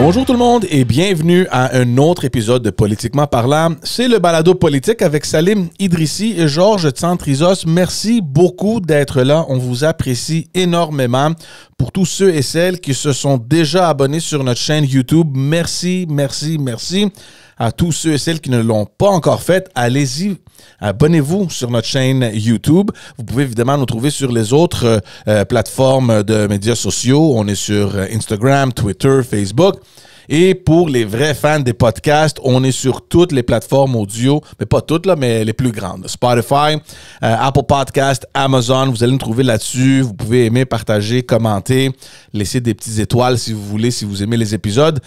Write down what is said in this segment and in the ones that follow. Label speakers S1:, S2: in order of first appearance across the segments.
S1: Bonjour tout le monde et bienvenue à un autre épisode de Politiquement parlant. C'est le balado politique avec Salim Idrissi et Georges Tsantrizos. Merci beaucoup d'être là. On vous apprécie énormément. Pour tous ceux et celles qui se sont déjà abonnés sur notre chaîne YouTube, merci. À tous ceux et celles qui ne l'ont pas encore fait, allez-y, abonnez-vous sur notre chaîne YouTube. Vous pouvez évidemment nous trouver sur les autres plateformes de médias sociaux. On est sur Instagram, Twitter, Facebook. Et pour les vrais fans des podcasts, on est sur toutes les plateformes audio, mais pas toutes, là, mais les plus grandes. Spotify, Apple Podcast, Amazon, vous allez nous trouver là-dessus. Vous pouvez aimer, partager, commenter, laisser des petites étoiles si vous voulez, si vous aimez les épisodes.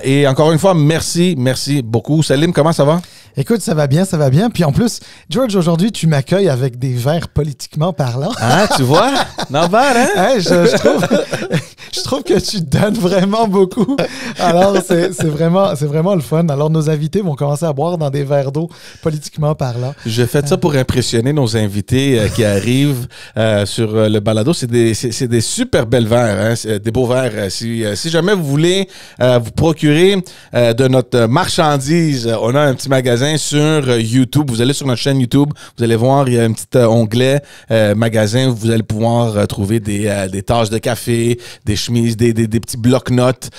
S1: Et encore une fois, merci beaucoup. Salim, comment ça va?
S2: Écoute, ça va bien. Puis en plus, George, aujourd'hui, tu m'accueilles avec des verres politiquement parlant.
S1: Ah, tu vois? Not bad, hein?
S2: Hey, je trouve que tu donnes vraiment beaucoup. Alors, c'est vraiment le fun. Alors, nos invités vont commencer à boire dans des verres d'eau politiquement parlant.
S1: Je fais ça pour impressionner nos invités qui arrivent sur le balado. C'est des super belles verres, hein? Des beaux verres. Si jamais vous voulez vous procurer de notre marchandise, on a un petit magasin sur YouTube. Vous allez sur notre chaîne YouTube, vous allez voir, il y a un petit onglet magasin où vous allez pouvoir trouver des tasses de café, des chemises, des petits blocs-notes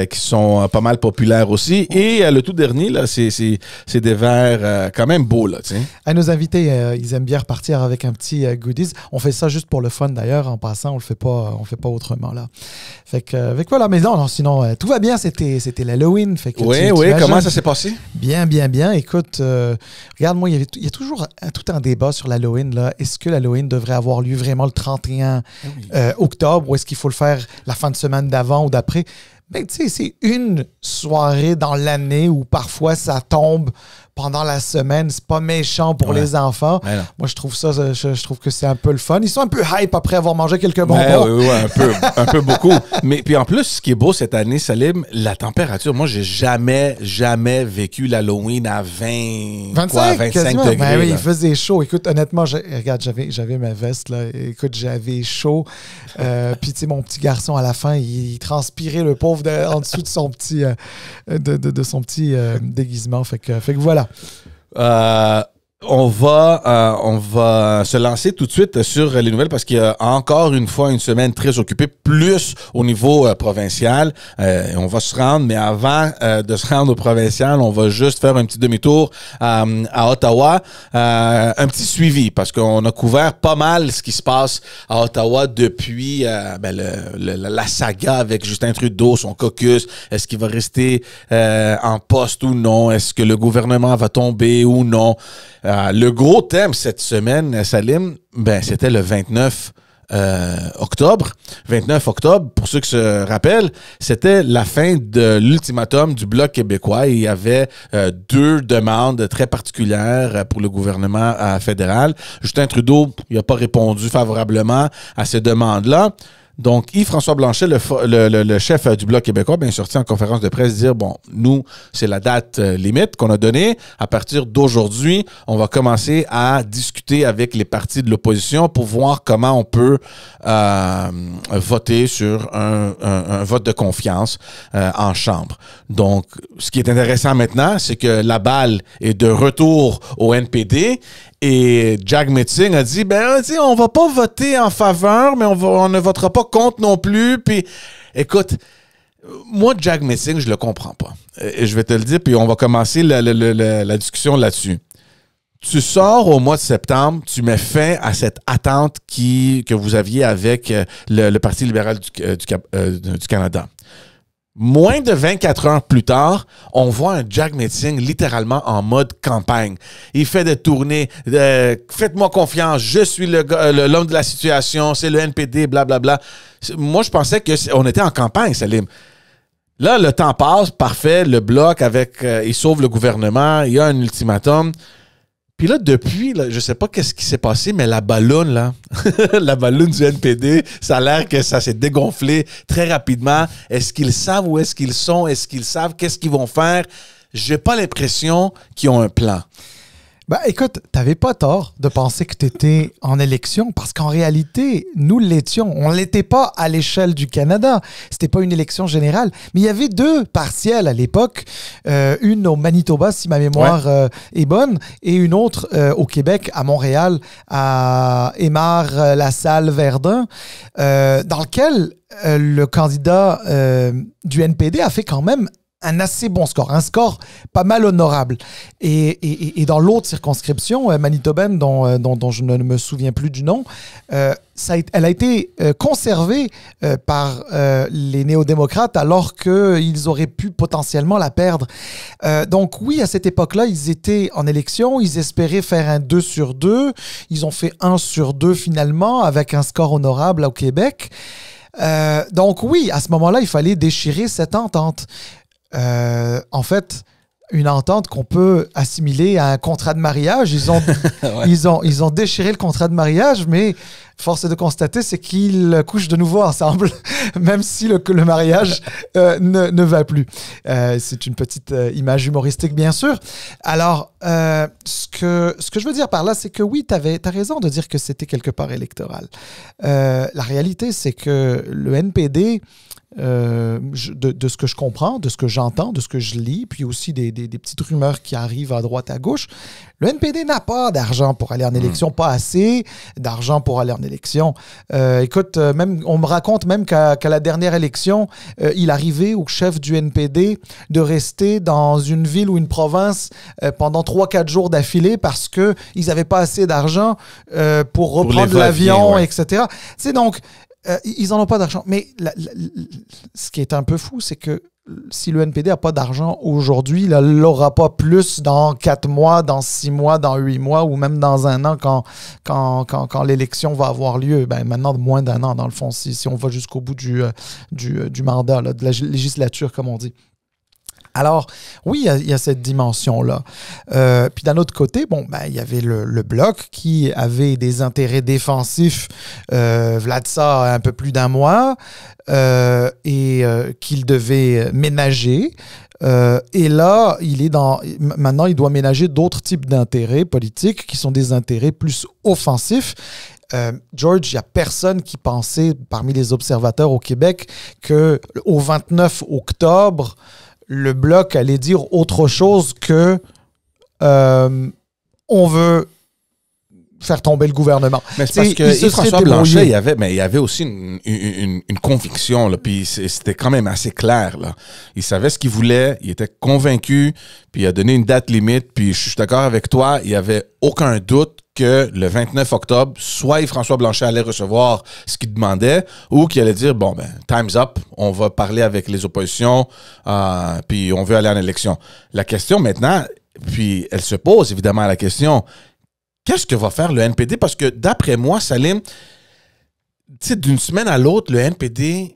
S1: qui sont pas mal populaires aussi. Et le tout dernier, là, c'est des verres quand même beaux, là, tu sais.
S2: À nos invités, ils aiment bien repartir avec un petit goodies. On fait ça juste pour le fun, d'ailleurs. En passant, on le fait pas autrement, là. Fait que voilà. Mais non, sinon, tout va bien. C'était l'Halloween. Fait que
S1: oui, comment ça s'est passé?
S2: Bien. Écoute, regarde, moi, il y a toujours tout un débat sur l'Halloween, là. Est-ce que l'Halloween devrait avoir lieu vraiment le 31 octobre ou est-ce qu'il faut le faire la fin de semaine d'avant ou d'après? Ben, tu sais, c'est une soirée dans l'année où parfois ça tombe pendant la semaine. C'est pas méchant pour les enfants. Moi, je trouve que c'est un peu le fun. Ils sont un peu hype après avoir mangé quelques bonbons.
S1: Oui, un peu beaucoup. Mais puis en plus, ce qui est beau cette année, Salim, la température. Moi, j'ai jamais vécu l'Halloween à 25 degrés.
S2: Ben oui, il faisait chaud. Écoute, honnêtement, regarde, j'avais ma veste, là. Écoute, j'avais chaud. Puis, tu sais, mon petit garçon, à la fin, il transpirait, le pauvre, en dessous de son petit, déguisement. Fait que voilà.
S1: On va se lancer tout de suite sur les nouvelles parce qu'il y a encore une fois une semaine très occupée, plus au niveau provincial. On va se rendre, mais avant de se rendre au provincial, on va juste faire un petit demi-tour à Ottawa. Un petit suivi parce qu'on a couvert pas mal ce qui se passe à Ottawa depuis la saga avec Justin Trudeau, son caucus. Est-ce qu'il va rester en poste ou non? Est-ce que le gouvernement va tomber ou non? Le gros thème cette semaine, Salim, c'était le 29 octobre. 29 octobre, pour ceux qui se rappellent, c'était la fin de l'ultimatum du Bloc québécois. Il y avait deux demandes très particulières pour le gouvernement fédéral. Justin Trudeau, il n'a pas répondu favorablement à ces demandes-là. Donc, Yves-François Blanchet, le chef du Bloc québécois, bien sorti en conférence de presse dire, bon, nous, c'est la date limite qu'on a donnée. À partir d'aujourd'hui, on va commencer à discuter avec les partis de l'opposition pour voir comment on peut voter sur un vote de confiance en chambre. Donc, ce qui est intéressant maintenant, c'est que la balle est de retour au NPD. Et Jack Metzing a dit, on va pas voter en faveur, mais on ne votera pas contre non plus. Puis, écoute, moi, Jack Metzing, je le comprends pas. Et je vais te le dire, puis on va commencer la discussion là-dessus. Tu sors au mois de septembre, tu mets fin à cette attente que vous aviez avec le Parti libéral du Canada. Moins de 24 heures plus tard, on voit un Jack Metzing littéralement en mode campagne. Il fait des tournées, faites-moi confiance, je suis l'homme de la situation, c'est le NPD, blablabla. Moi, je pensais qu'on était en campagne, Salim. Là, le temps passe, parfait, le Bloc il sauve le gouvernement, il y a un ultimatum. Puis là, depuis, je sais pas qu'est-ce qui s'est passé, mais la balloune, là, la balloune du NPD, ça a l'air que ça s'est dégonflé très rapidement. Est-ce qu'ils savent où est-ce qu'ils sont? Est-ce qu'ils savent qu'est-ce qu'ils vont faire? J'ai pas l'impression qu'ils ont un plan.
S2: Ben, écoute, t'avais pas tort de penser que tu étais en élection parce qu'en réalité, nous l'étions. On l'était pas à l'échelle du Canada. C'était pas une élection générale. Mais il y avait 2 partielles à l'époque. Une au Manitoba, si ma mémoire est bonne, et une autre au Québec, à Montréal, à Aymar-Lasalle-Verdun, dans lequel le candidat du NPD a fait quand même un assez bon score, un score pas mal honorable. Et dans l'autre circonscription, manitobaine, dont je ne me souviens plus du nom, elle a été conservée par les néo-démocrates alors qu'ils auraient pu potentiellement la perdre. Donc oui, à cette époque-là, ils étaient en élection, ils espéraient faire un 2 sur 2, ils ont fait 1 sur 2 finalement, avec un score honorable au Québec. Donc oui, à ce moment-là, il fallait déchirer cette entente. En fait, une entente qu'on peut assimiler à un contrat de mariage. Ouais. ils ont déchiré le contrat de mariage, mais force est de constater, c'est qu'ils couchent de nouveau ensemble, même si le mariage ne va plus. C'est une petite image humoristique, bien sûr. Alors, ce que je veux dire par là, c'est que oui, t'as raison de dire que c'était quelque part électoral. La réalité, c'est que le NPD... de ce que je comprends, de ce que j'entends, de ce que je lis, puis aussi des petites rumeurs qui arrivent à droite, à gauche, le NPD n'a pas d'argent pour aller en élection, pas assez d'argent pour aller en élection. Écoute, même, on me raconte même qu'à la dernière élection, il arrivait au chef du NPD de rester dans une ville ou une province pendant 3-4 jours d'affilée parce qu'ils n'avaient pas assez d'argent pour reprendre l'avion, ouais. Etc. C'est donc... ils n'en ont pas d'argent. Mais ce qui est un peu fou, c'est que si le NPD n'a pas d'argent aujourd'hui, il ne l'aura pas plus dans 4 mois, dans 6 mois, dans 8 mois ou même dans 1 an quand l'élection va avoir lieu. Ben, maintenant, moins d'1 an, dans le fond, si on va jusqu'au bout du mandat, là, de la législature, comme on dit. Alors, oui, il y a cette dimension-là. Puis d'un autre côté, il y avait le Bloc qui avait des intérêts défensifs, v'là de ça un peu plus d'1 mois, et qu'il devait ménager. Et là, maintenant, il doit ménager d'autres types d'intérêts politiques qui sont des intérêts plus offensifs. George, il n'y a personne qui pensait, parmi les observateurs au Québec, qu'au 29 octobre, le Bloc allait dire autre chose que on veut faire tomber le gouvernement.
S1: Mais c'est parce que François Blanchet, il y avait aussi une conviction, là, puis c'était quand même assez clair. Là. Il savait ce qu'il voulait, il était convaincu, puis il a donné une date limite, puis je suis d'accord avec toi, il n'y avait aucun doute que le 29 octobre, soit François Blanchet allait recevoir ce qu'il demandait, ou qu'il allait dire, time's up, on va parler avec les oppositions, puis on veut aller en élection. La question maintenant, puis elle se pose évidemment la question, qu'est-ce que va faire le NPD? Parce que d'après moi, Salim, d'une semaine à l'autre, le NPD,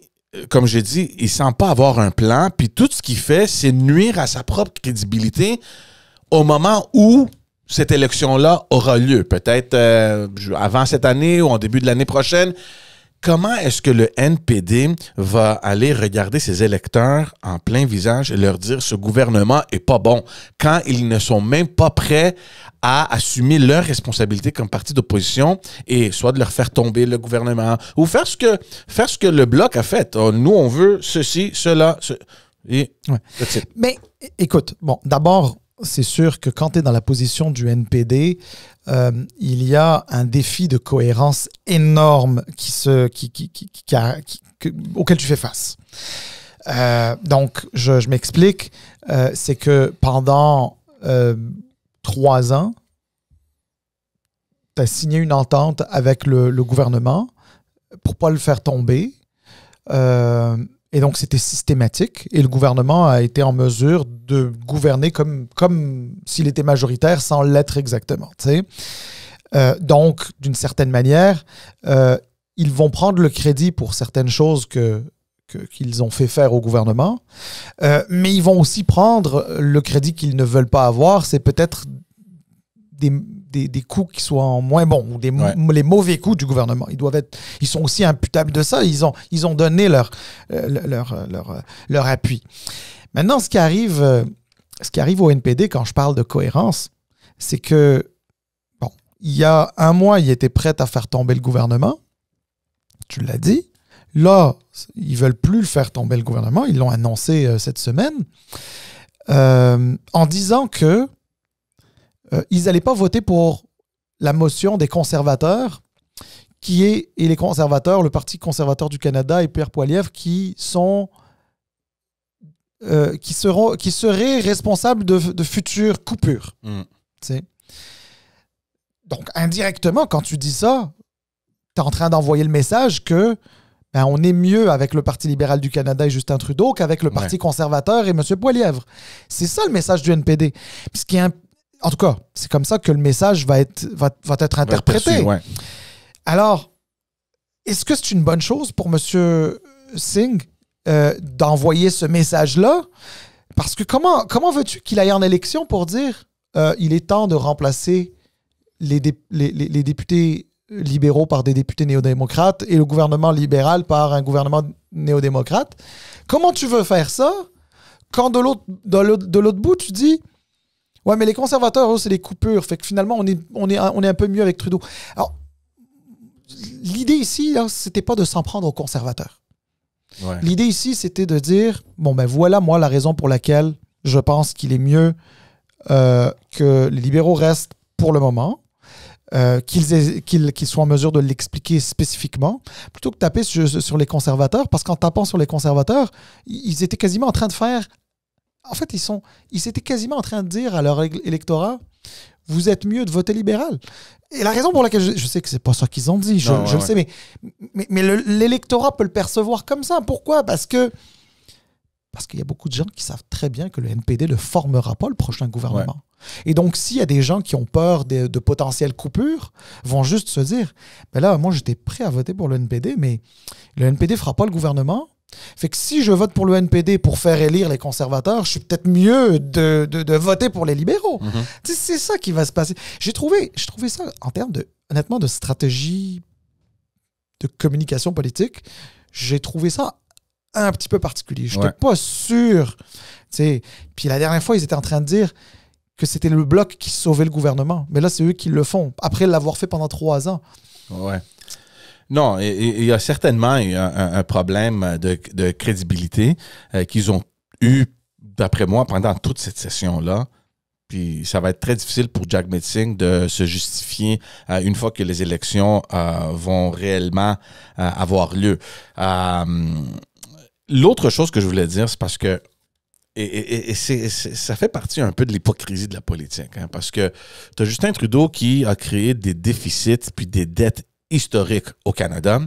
S1: comme j'ai dit, il ne semble pas avoir un plan, puis tout ce qu'il fait, c'est nuire à sa propre crédibilité au moment où cette élection-là aura lieu, peut-être avant cette année ou en début de l'année prochaine. Comment est-ce que le NPD va aller regarder ses électeurs en plein visage et leur dire « ce gouvernement est pas bon » quand ils ne sont même pas prêts à assumer leurs responsabilités comme parti d'opposition et soit de leur faire tomber le gouvernement ou faire ce que le Bloc a fait. Nous, on veut ceci, cela, et
S2: ouais. Mais écoute, d'abord, c'est sûr que quand tu es dans la position du NPD, il y a un défi de cohérence énorme auquel tu fais face. Donc, je m'explique. C'est que pendant 3 ans, tu as signé une entente avec le gouvernement pour ne pas le faire tomber. Et donc, c'était systématique et le gouvernement a été en mesure de gouverner comme s'il était majoritaire sans l'être exactement. Donc, d'une certaine manière, ils vont prendre le crédit pour certaines choses qu'ils ont fait faire au gouvernement, mais ils vont aussi prendre le crédit qu'ils ne veulent pas avoir. C'est peut-être des coups qui soient moins bons ou les mauvais coups du gouvernement. Ils sont aussi imputables de ça. Ils ont donné leur appui. Maintenant, ce qui arrive au NPD quand je parle de cohérence, c'est que, bon, il y a un mois, il était prêt à faire tomber le gouvernement. Tu l'as dit. Là, ils ne veulent plus le faire tomber le gouvernement. Ils l'ont annoncé cette semaine en disant que ils n'allaient pas voter pour la motion des conservateurs et les conservateurs, le Parti conservateur du Canada et Pierre Poilievre qui seraient responsables de futures coupures. Donc, indirectement, quand tu dis ça, tu es en train d'envoyer le message que on est mieux avec le Parti libéral du Canada et Justin Trudeau qu'avec le Parti conservateur et M. Poilievre. C'est ça le message du NPD. En tout cas, c'est comme ça que le message va être interprété.
S1: Perçu, ouais.
S2: Alors, est-ce que c'est une bonne chose pour M. Singh d'envoyer ce message-là? Parce que comment veux-tu qu'il aille en élection pour dire il est temps de remplacer les députés libéraux par des députés néo-démocrates et le gouvernement libéral par un gouvernement néo-démocrate? Comment tu veux faire ça quand de l'autre bout, tu dis ouais, mais les conservateurs, eux, c'est des coupures. Fait que finalement, on est un peu mieux avec Trudeau. Alors, l'idée ici, là, c'était pas de s'en prendre aux conservateurs. Ouais. L'idée ici, c'était de dire bon, ben voilà, moi, la raison pour laquelle je pense qu'il est mieux que les libéraux restent pour le moment. Qu'ils soient en mesure de l'expliquer spécifiquement, plutôt que de taper sur les conservateurs, parce qu'en tapant sur les conservateurs, ils étaient quasiment en train de faire... En fait, ils étaient quasiment en train de dire à leur électorat, vous êtes mieux de voter libéral. Et la raison pour laquelle je sais que c'est pas ça qu'ils ont dit, je le sais, mais l'électorat peut le percevoir comme ça. Pourquoi? Parce qu'il y a beaucoup de gens qui savent très bien que le NPD ne formera pas le prochain gouvernement. Ouais. Et donc, s'il y a des gens qui ont peur de potentielles coupures, vont juste se dire, ben là, moi, j'étais prêt à voter pour le NPD, mais le NPD ne fera pas le gouvernement. Fait que si je vote pour le NPD pour faire élire les conservateurs, je suis peut-être mieux de voter pour les libéraux. Mm-hmm. C'est ça qui va se passer. J'ai trouvé ça, en termes honnêtement, de stratégie de communication politique, j'ai trouvé ça un petit peu particulier. Je n'étais pas sûr. Puis la dernière fois, ils étaient en train de dire que c'était le Bloc qui sauvait le gouvernement. Mais là, c'est eux qui le font, après l'avoir fait pendant 3 ans.
S1: Ouais. Non, il y a certainement un problème de crédibilité qu'ils ont eu, d'après moi, pendant toute cette session-là. Puis ça va être très difficile pour Jagmeet Singh de se justifier une fois que les élections vont réellement avoir lieu. L'autre chose que je voulais dire, c'est parce que ça fait partie un peu de l'hypocrisie de la politique. Hein, parce que tu as Justin Trudeau qui a créé des déficits puis des dettes historiques au Canada.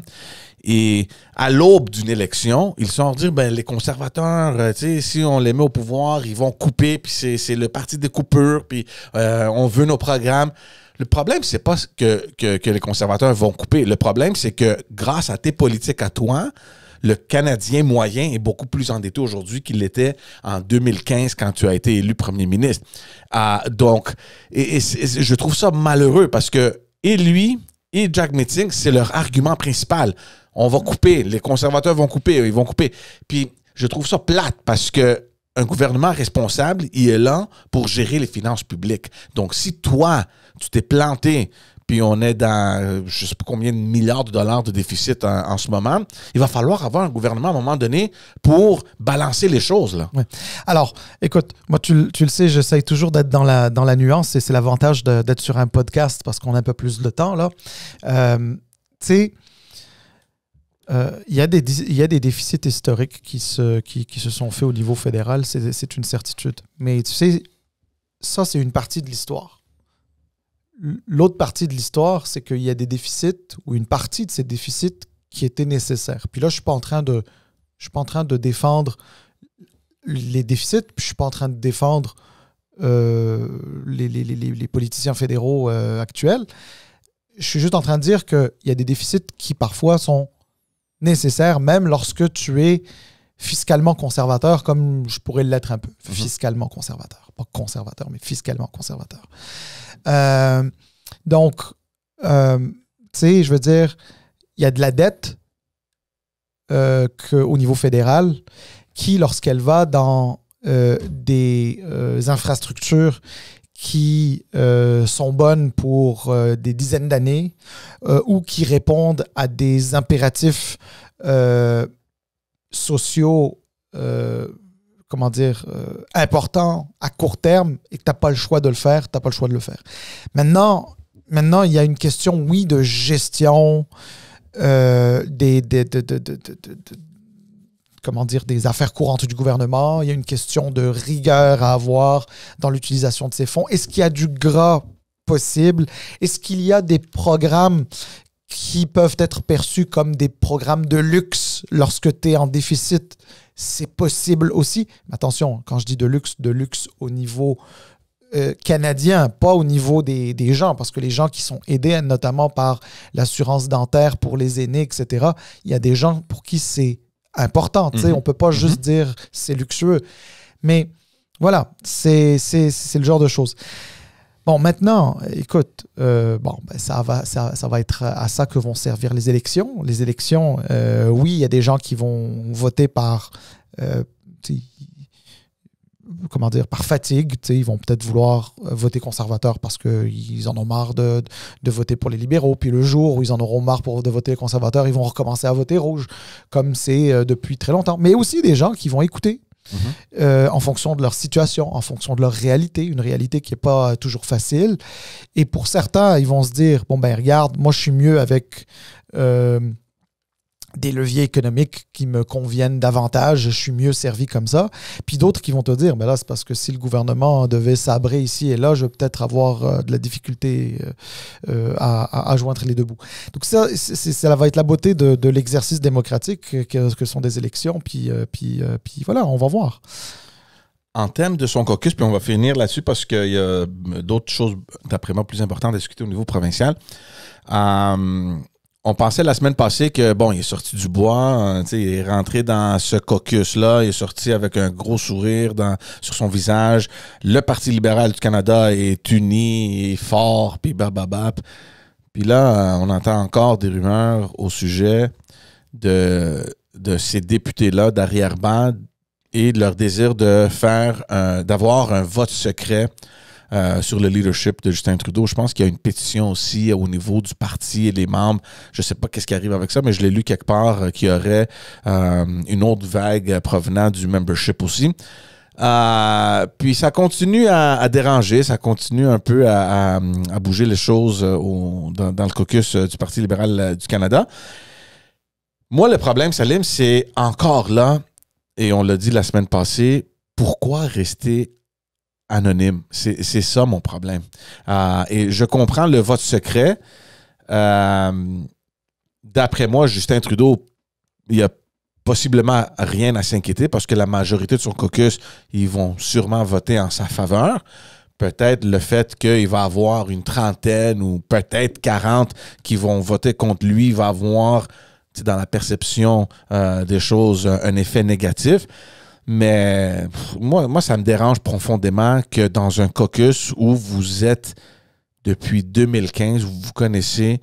S1: Et à l'aube d'une élection, ils sont dire ben les conservateurs, si on les met au pouvoir, ils vont couper, puis c'est le parti des coupures, puis on veut nos programmes. Le problème, c'est pas que les conservateurs vont couper. Le problème, c'est que grâce à tes politiques à toi, le Canadien moyen est beaucoup plus endetté aujourd'hui qu'il l'était en 2015 quand tu as été élu premier ministre. Donc, je trouve ça malheureux parce que et lui et Jagmeet Singh, c'est leur argument principal. On va couper, les conservateurs vont couper, ils vont couper. Puis je trouve ça plate parce que un gouvernement responsable, il est là pour gérer les finances publiques. Donc, si toi, tu t'es planté, puis on est dans je ne sais pas combien de milliards de dollars de déficit en ce moment, il va falloir avoir un gouvernement à un moment donné pour balancer les choses. Là.
S2: Ouais. Alors, écoute, moi, tu le sais, j'essaye toujours d'être dans la nuance et c'est l'avantage d'être sur un podcast parce qu'on a un peu plus de temps. Là. Tu sais, il y a des déficits historiques qui se sont faits au niveau fédéral, c'est une certitude. Mais tu sais, ça, c'est une partie de l'histoire. L'autre partie de l'histoire, c'est qu'il y a des déficits ou une partie de ces déficits qui étaient nécessaires. Puis là, je ne suis pas en train de défendre les déficits, puis je ne suis pas en train de défendre les politiciens fédéraux actuels. Je suis juste en train de dire qu'il y a des déficits qui parfois sont nécessaire, même lorsque tu es fiscalement conservateur, comme je pourrais l'être un peu. Fiscalement conservateur. Pas conservateur, mais fiscalement conservateur. Donc, tu sais, je veux dire, il y a de la dette au niveau fédéral qui, lorsqu'elle va dans des infrastructures qui sont bonnes pour des dizaines d'années ou qui répondent à des impératifs sociaux importants à court terme et que tu n'as pas le choix de le faire, tu n'as pas le choix de le faire. Maintenant, il y a une question, oui, de gestion des affaires courantes du gouvernement. Il y a une question de rigueur à avoir dans l'utilisation de ces fonds. Est-ce qu'il y a du gras possible? Est-ce qu'il y a des programmes qui peuvent être perçus comme des programmes de luxe lorsque tu es en déficit? C'est possible aussi. Mais attention, quand je dis de luxe au niveau canadien, pas au niveau des gens, parce que les gens qui sont aidés, notamment par l'assurance dentaire pour les aînés, etc., il y a des gens pour qui c'est important. On ne peut pas juste dire c'est luxueux. Mais voilà, c'est le genre de choses. Bon, maintenant, écoute, ça va être à ça que vont servir les élections. Les élections, oui, il y a des gens qui vont voter par fatigue. Ils vont peut-être vouloir voter conservateur parce qu'ils en ont marre de voter pour les libéraux. Puis le jour où ils en auront marre de voter conservateur, ils vont recommencer à voter rouge, comme c'est depuis très longtemps. Mais aussi des gens qui vont écouter en fonction de leur situation, en fonction de leur réalité, une réalité qui n'est pas toujours facile. Et pour certains, ils vont se dire, regarde, moi je suis mieux avec des leviers économiques qui me conviennent davantage, je suis mieux servi comme ça. Puis d'autres qui vont te dire, là, c'est parce que si le gouvernement devait sabrer ici et là, je vais peut-être avoir de la difficulté à joindre les deux bouts. Donc ça va être la beauté de l'exercice démocratique que sont des élections. Puis voilà, on va voir.
S1: En termes de son caucus, puis on va finir là-dessus parce qu'il y a d'autres choses, d'après moi, plus importantes à discuter au niveau provincial. On pensait la semaine passée que, il est sorti du bois, il est rentré dans ce caucus-là, il est sorti avec un gros sourire sur son visage. Le Parti libéral du Canada est uni et fort, puis bababap. Puis là, on entend encore des rumeurs au sujet de ces députés-là d'arrière-ban et de leur désir d'avoir un vote secret sur le leadership de Justin Trudeau. Je pense qu'il y a une pétition aussi au niveau du parti et les membres. Je ne sais pas qu'est-ce qui arrive avec ça, mais je l'ai lu quelque part qu'il y aurait une autre vague provenant du membership aussi. Puis ça continue à déranger, ça continue un peu à bouger les choses dans le caucus du Parti libéral du Canada. Moi, le problème, Salim, c'est encore là, et on l'a dit la semaine passée, pourquoi rester anonyme? C'est ça mon problème. Et je comprends le vote secret. D'après moi, Justin Trudeau, il n'y a possiblement rien à s'inquiéter parce que la majorité de son caucus, ils vont sûrement voter en sa faveur. Peut-être le fait qu'il va avoir une trentaine ou peut-être 40 qui vont voter contre lui va avoir, dans la perception des choses, un effet négatif. Mais moi, ça me dérange profondément que dans un caucus où vous êtes depuis 2015, vous vous connaissez,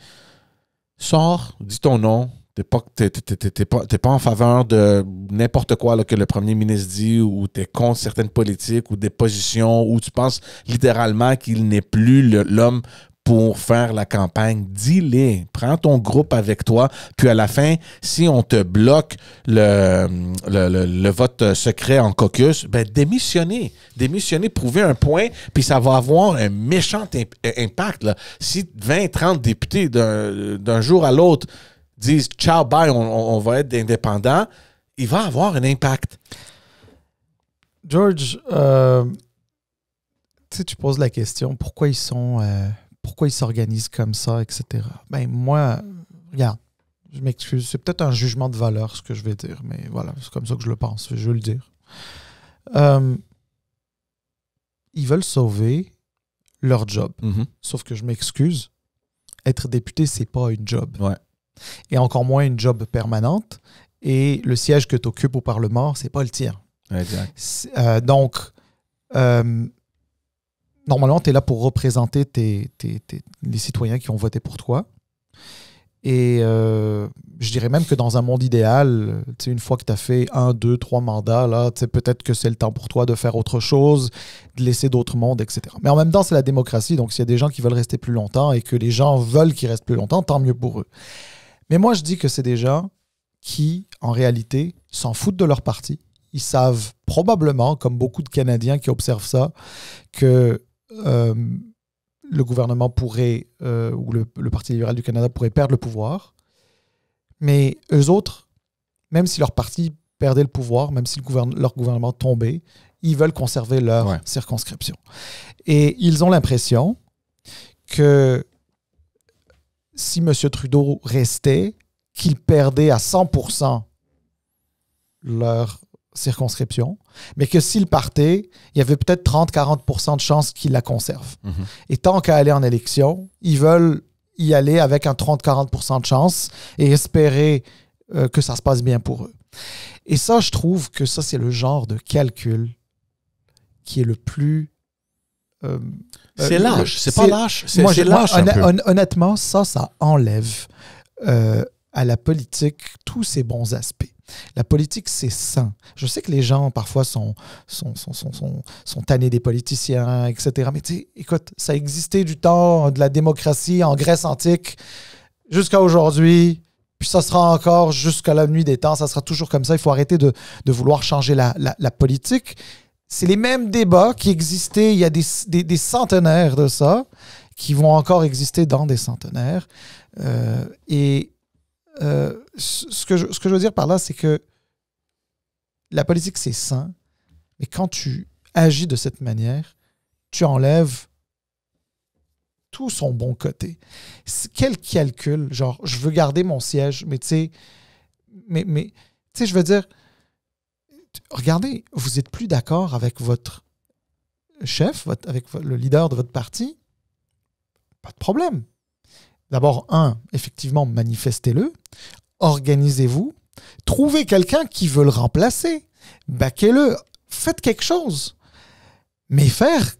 S1: sors, dis ton nom, t'es pas en faveur de n'importe quoi là, que le premier ministre dit ou t'es contre certaines politiques ou des positions où tu penses littéralement qu'il n'est plus l'homme pour faire la campagne. Dis-les, prends ton groupe avec toi, puis à la fin, si on te bloque le vote secret en caucus, démissionnez, prouvez un point, puis ça va avoir un méchant impact. Là. Si 20, 30 députés d'un jour à l'autre disent « Ciao, bye, on va être indépendants », il va avoir un impact.
S2: George, tu poses la question, pourquoi ils s'organisent comme ça, etc. Moi, regarde, je m'excuse, c'est peut-être un jugement de valeur ce que je vais dire, mais voilà, c'est comme ça que je le pense, je veux le dire. Ils veulent sauver leur job. Sauf que je m'excuse, être député, c'est pas une job.
S1: Ouais.
S2: Et encore moins une job permanente. Et le siège que tu occupes au Parlement, c'est pas le tien.
S1: Exact.
S2: Donc, normalement, tu es là pour représenter les citoyens qui ont voté pour toi. Et je dirais même que dans un monde idéal, une fois que tu as fait 1, 2, 3 mandats, là, peut-être que c'est le temps pour toi de faire autre chose, de laisser d'autres mondes, etc. Mais en même temps, c'est la démocratie, donc s'il y a des gens qui veulent rester plus longtemps et que les gens veulent qu'ils restent plus longtemps, tant mieux pour eux. Mais moi, je dis que c'est des gens qui, en réalité, s'en foutent de leur parti. Ils savent probablement, comme beaucoup de Canadiens qui observent ça, que le gouvernement pourrait, ou le Parti libéral du Canada pourrait perdre le pouvoir. Mais eux autres, même si leur parti perdait le pouvoir, même si leur gouvernement tombait, ils veulent conserver leur circonscription. Et ils ont l'impression que si M. Trudeau restait, qu'ils perdaient à 100% leur circonscription, mais que s'il partait, il y avait peut-être 30-40% de chances qu'il la conserve. Et tant qu'à aller en élection, ils veulent y aller avec un 30-40% de chance et espérer que ça se passe bien pour eux. Et ça, je trouve que ça, c'est le genre de calcul qui est le plus...
S1: c'est lâche, c'est pas lâche. C'est lâche
S2: honnêtement, ça enlève à la politique tous ses bons aspects. La politique, c'est sain. Je sais que les gens, parfois, sont tannés des politiciens, etc. Mais tu sais, écoute, ça existait du temps de la démocratie en Grèce antique jusqu'à aujourd'hui, puis ça sera encore jusqu'à la nuit des temps, ça sera toujours comme ça. Il faut arrêter de vouloir changer la politique. C'est les mêmes débats qui existaient il y a des centenaires de ça, qui vont encore exister dans des centenaires. Ce que je veux dire par là, c'est que la politique, c'est sain, mais quand tu agis de cette manière, tu enlèves tout son bon côté. Quel calcul, genre, je veux garder mon siège, mais tu sais, je veux dire, regardez, vous n'êtes plus d'accord avec votre chef, avec le leader de votre parti, pas de problème. D'abord, effectivement, manifestez-le, organisez-vous, trouvez quelqu'un qui veut le remplacer, baquez-le, faites quelque chose. Mais faire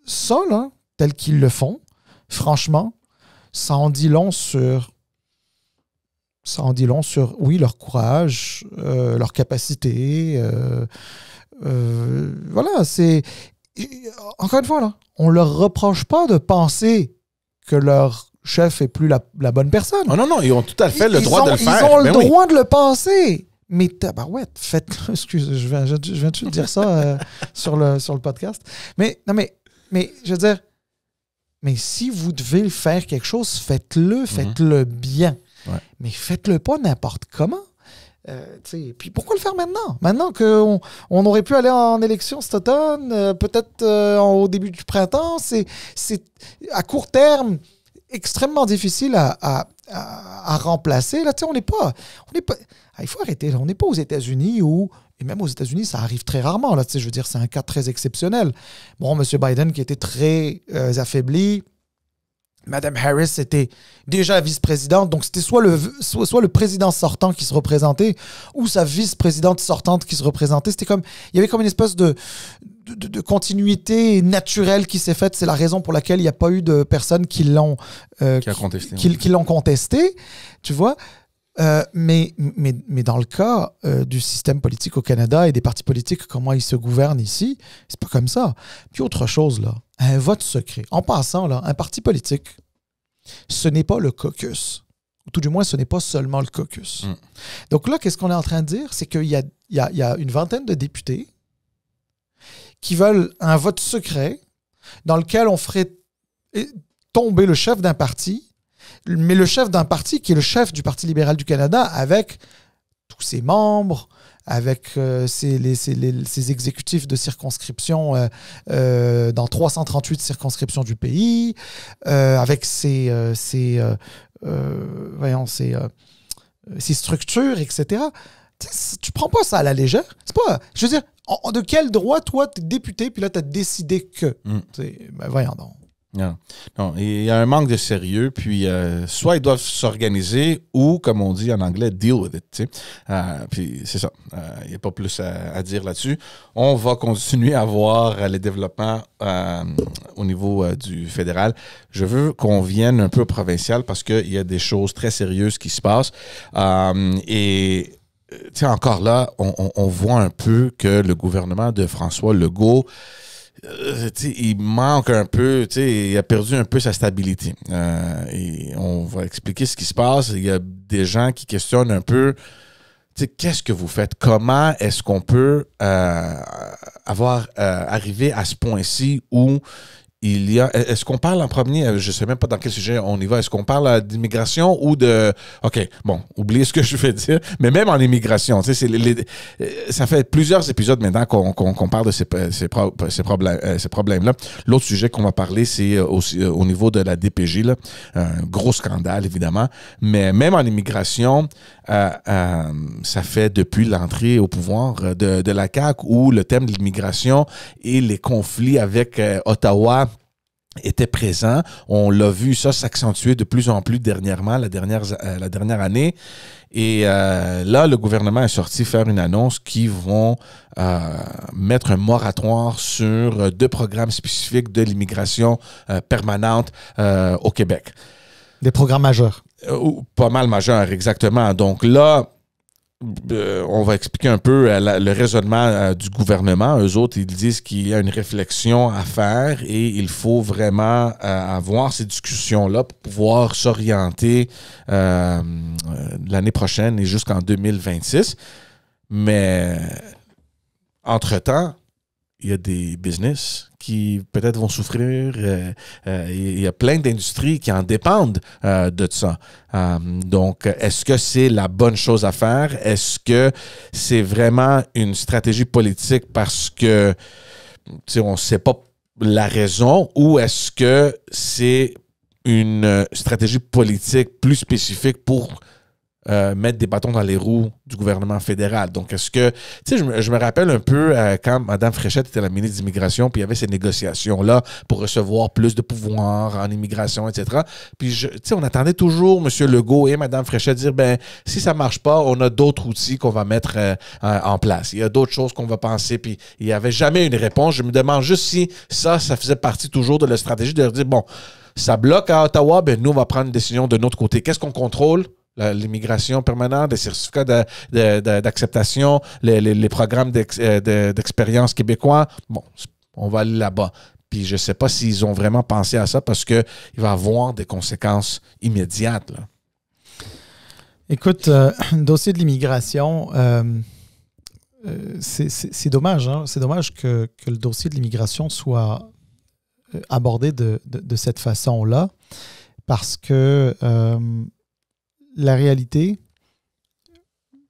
S2: ça, là, tel qu'ils le font, franchement, ça en dit long sur, oui, leur courage, leur capacité. Voilà, c'est... Encore une fois, là, on ne leur reproche pas de penser que leur chef est plus la bonne personne.
S1: Oh non, ils ont tout à fait le droit de le faire.
S2: Ils ont le droit de le penser. Mais tabarouette, faites-le. Excuse, je viens de te dire ça sur le podcast. Mais je veux dire, mais si vous devez faire quelque chose, faites-le bien.
S1: Ouais.
S2: Mais faites-le pas n'importe comment. Puis pourquoi le faire maintenant? Maintenant qu'on aurait pu aller en élection cet automne, peut-être au début du printemps, c'est à court terme extrêmement difficile à remplacer. Là, on n'est pas il faut arrêter. On n'est pas aux États-Unis et même aux États-Unis, ça arrive très rarement. Là, je veux dire, c'est un cas très exceptionnel. Bon, M. Biden qui était très affaibli. Mme Harris était déjà vice-présidente, donc c'était soit le président sortant qui se représentait ou sa vice-présidente sortante qui se représentait. C'était comme, il y avait comme une espèce de continuité naturelle qui s'est faite. C'est la raison pour laquelle il n'y a pas eu de personnes qui l'ont contesté, tu vois. Mais dans le cas du système politique au Canada et des partis politiques, comment ils se gouvernent ici, c'est pas comme ça. Puis autre chose, là, un vote secret. En passant, là, un parti politique, ce n'est pas le caucus. Ou tout du moins, ce n'est pas seulement le caucus. Donc là, qu'est-ce qu'on est en train de dire? C'est qu'il y a une vingtaine de députés qui veulent un vote secret dans lequel on ferait tomber le chef d'un parti, mais le chef d'un parti qui est le chef du Parti libéral du Canada avec tous ses membres, avec ses exécutifs de circonscription dans 338 circonscriptions du pays, avec ses structures, etc. Tu prends pas ça à la légère. C'est pas, je veux dire, de quel droit, toi, t'es député, puis là, t'as décidé que... Ben voyons donc.
S1: Non. Non, il y a un manque de sérieux, puis soit ils doivent s'organiser ou, comme on dit en anglais, deal with it. Tu sais. Puis c'est ça. Il n'y a pas plus à dire là-dessus. On va continuer à voir les développements au niveau du fédéral. Je veux qu'on vienne un peu au provincial parce qu'il y a des choses très sérieuses qui se passent. Et tu sais, encore là, on voit un peu que le gouvernement de François Legault, il manque un peu, il a perdu un peu sa stabilité. Et on va expliquer ce qui se passe. Il y a des gens qui questionnent un peu, qu'est-ce que vous faites? Comment est-ce qu'on peut arriver à ce point-ci où il y a... Est-ce qu'on parle en premier, je ne sais même pas dans quel sujet on y va, est-ce qu'on parle d'immigration ou de... OK, bon, oubliez ce que je vais dire, mais même en immigration, ça fait plusieurs épisodes maintenant qu'on parle de ces problèmes-là. L'autre sujet qu'on va parler, c'est aussi au niveau de la DPJ, là, un gros scandale, évidemment, mais même en immigration, ça fait depuis l'entrée au pouvoir de la CAQ où le thème de l'immigration et les conflits avec Ottawa était présent. On l'a vu ça s'accentuer de plus en plus dernièrement, la dernière année. Et là, le gouvernement est sorti faire une annonce qui vont mettre un moratoire sur 2 programmes spécifiques de l'immigration permanente au Québec.
S2: Des programmes majeurs.
S1: Pas mal majeurs, exactement. Donc là, on va expliquer un peu le raisonnement du gouvernement. Eux autres, ils disent qu'il y a une réflexion à faire et il faut vraiment avoir ces discussions-là pour pouvoir s'orienter l'année prochaine et jusqu'en 2026. Mais entre-temps, il y a des business qui peut-être vont souffrir. Il y a plein d'industries qui en dépendent de ça. Donc, est-ce que c'est la bonne chose à faire? Est-ce que c'est vraiment une stratégie politique parce que on ne sait pas la raison ou est-ce que c'est une stratégie politique plus spécifique pour mettre des bâtons dans les roues du gouvernement fédéral. Donc, est-ce que... Tu sais, je me rappelle un peu quand Mme Fréchette était la ministre d'immigration, puis il y avait ces négociations-là pour recevoir plus de pouvoir en immigration, etc. Puis, tu sais, on attendait toujours M. Legault et Mme Fréchette dire, ben si ça ne marche pas, on a d'autres outils qu'on va mettre en place. Il y a d'autres choses qu'on va penser, puis il n'y avait jamais une réponse. Je me demande juste si ça faisait partie toujours de la stratégie de leur dire, bon, ça bloque à Ottawa, ben nous, on va prendre une décision de notre côté. Qu'est-ce qu'on contrôle? L'immigration permanente, les certificats d'acceptation, les programmes d'expérience québécois. Bon, on va aller là-bas. Puis je ne sais pas s'ils ont vraiment pensé à ça parce qu'il va avoir des conséquences immédiates. Là.
S2: Écoute, le dossier de l'immigration, c'est dommage. Hein? C'est dommage que le dossier de l'immigration soit abordé de cette façon-là parce que la réalité,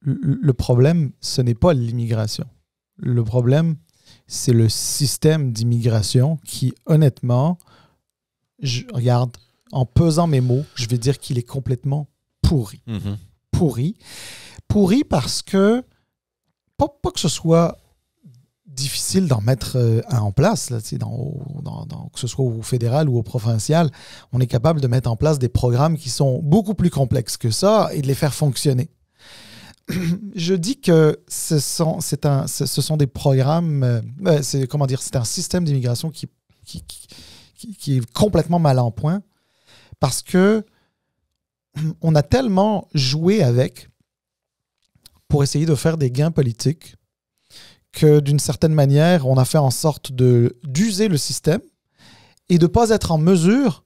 S2: le problème, ce n'est pas l'immigration. Le problème, c'est le système d'immigration qui, honnêtement, regarde, en pesant mes mots, je vais dire qu'il est complètement pourri.
S1: Mm-hmm.
S2: Pourri. Pourri parce que, pas que ce soit difficile d'en mettre en place, là, que ce soit au fédéral ou au provincial, on est capable de mettre en place des programmes qui sont beaucoup plus complexes que ça et de les faire fonctionner. Je dis que ce sont des programmes, c'est un système d'immigration qui est complètement mal en point parce que on a tellement joué avec pour essayer de faire des gains politiques que d'une certaine manière, on a fait en sorte d'user le système et de ne pas être en mesure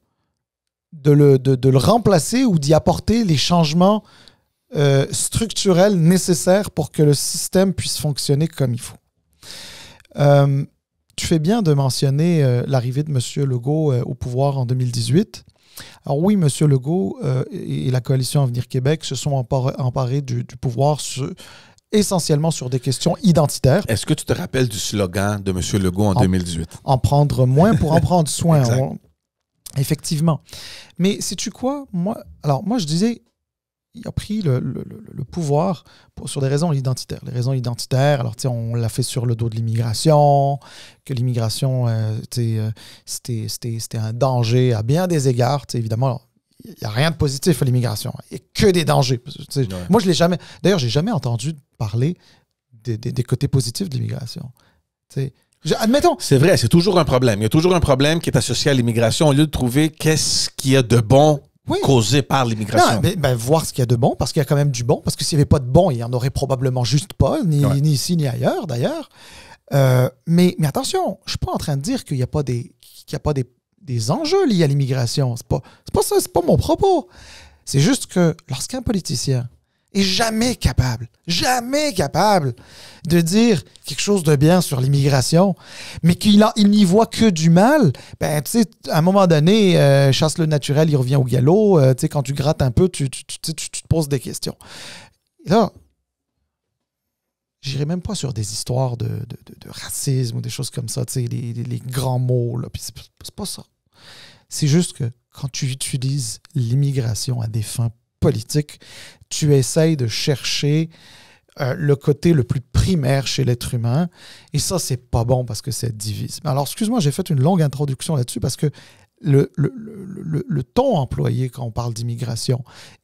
S2: de le remplacer ou d'y apporter les changements structurels nécessaires pour que le système puisse fonctionner comme il faut. Tu fais bien de mentionner l'arrivée de M. Legault au pouvoir en 2018. Alors oui, M. Legault et la Coalition Avenir Québec se sont emparés du pouvoir essentiellement sur des questions identitaires.
S1: Est-ce que tu te rappelles du slogan de M. Legault en 2018? En
S2: prendre moins pour en prendre soin. Effectivement. Mais sais-tu quoi? Moi, je disais, il a pris le pouvoir sur des raisons identitaires. Les raisons identitaires, alors on l'a fait sur le dos de l'immigration, que l'immigration, c'était un danger à bien des égards. Évidemment, il n'y a rien de positif à l'immigration. Il n'y a que des dangers. Ouais. Moi, je l'ai jamais... D'ailleurs, je n'ai jamais entendu parler des côtés positifs de l'immigration. Admettons.
S1: C'est vrai, c'est toujours un problème. Il y a toujours un problème qui est associé à l'immigration au lieu de trouver qu'est-ce qu'il y a de bon causé par l'immigration.
S2: Voir ce qu'il y a de bon, parce qu'il y a quand même du bon, parce que s'il n'y avait pas de bon, il n'y en aurait probablement juste pas, ni ici ni ailleurs d'ailleurs. Mais attention, je ne suis pas en train de dire qu'il n'y a pas des enjeux liés à l'immigration. C'est pas ça, c'est pas mon propos. C'est juste que lorsqu'un politicien est jamais capable de dire quelque chose de bien sur l'immigration, mais qu'il n'y voit que du mal, à un moment donné, chasse le naturel, il revient au galop. Quand tu grattes un peu, tu te poses des questions. Et là, j'irai même pas sur des histoires de racisme ou des choses comme ça, les grands mots, là, puis c'est pas ça. C'est juste que quand tu utilises l'immigration à des fins politiques, tu essayes de chercher le côté le plus primaire chez l'être humain. Et ça, c'est pas bon parce que ça divise. Alors, excuse-moi, j'ai fait une longue introduction là-dessus parce que le ton employé quand on parle d'immigration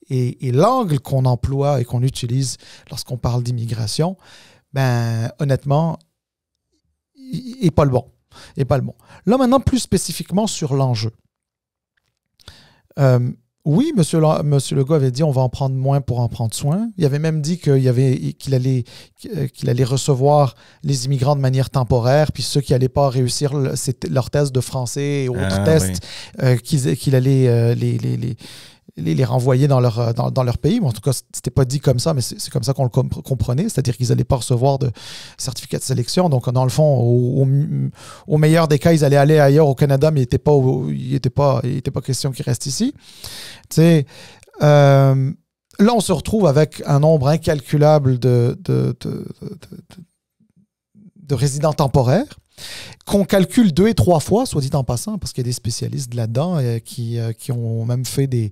S2: et l'angle qu'on emploie et qu'on utilise lorsqu'on parle d'immigration, honnêtement, il n'est pas le bon. Là, maintenant, plus spécifiquement sur l'enjeu. Oui, M. Legault avait dit on va en prendre moins pour en prendre soin. Il avait même dit qu'il allait recevoir les immigrants de manière temporaire, puis ceux qui n'allaient pas réussir leur test de français et autres tests, qu'il allait les renvoyer dans leur pays. Bon, en tout cas, c'était pas dit comme ça, mais c'est comme ça qu'on le comprenait, c'est-à-dire qu'ils n'allaient pas recevoir de certificat de sélection. Donc, dans le fond, au meilleur des cas, ils allaient aller ailleurs au Canada, mais il n'était pas question qu'ils restent ici. Là, on se retrouve avec un nombre incalculable de résidents temporaires qu'on calcule 2 et 3 fois, soit dit en passant, parce qu'il y a des spécialistes là-dedans qui ont même fait qui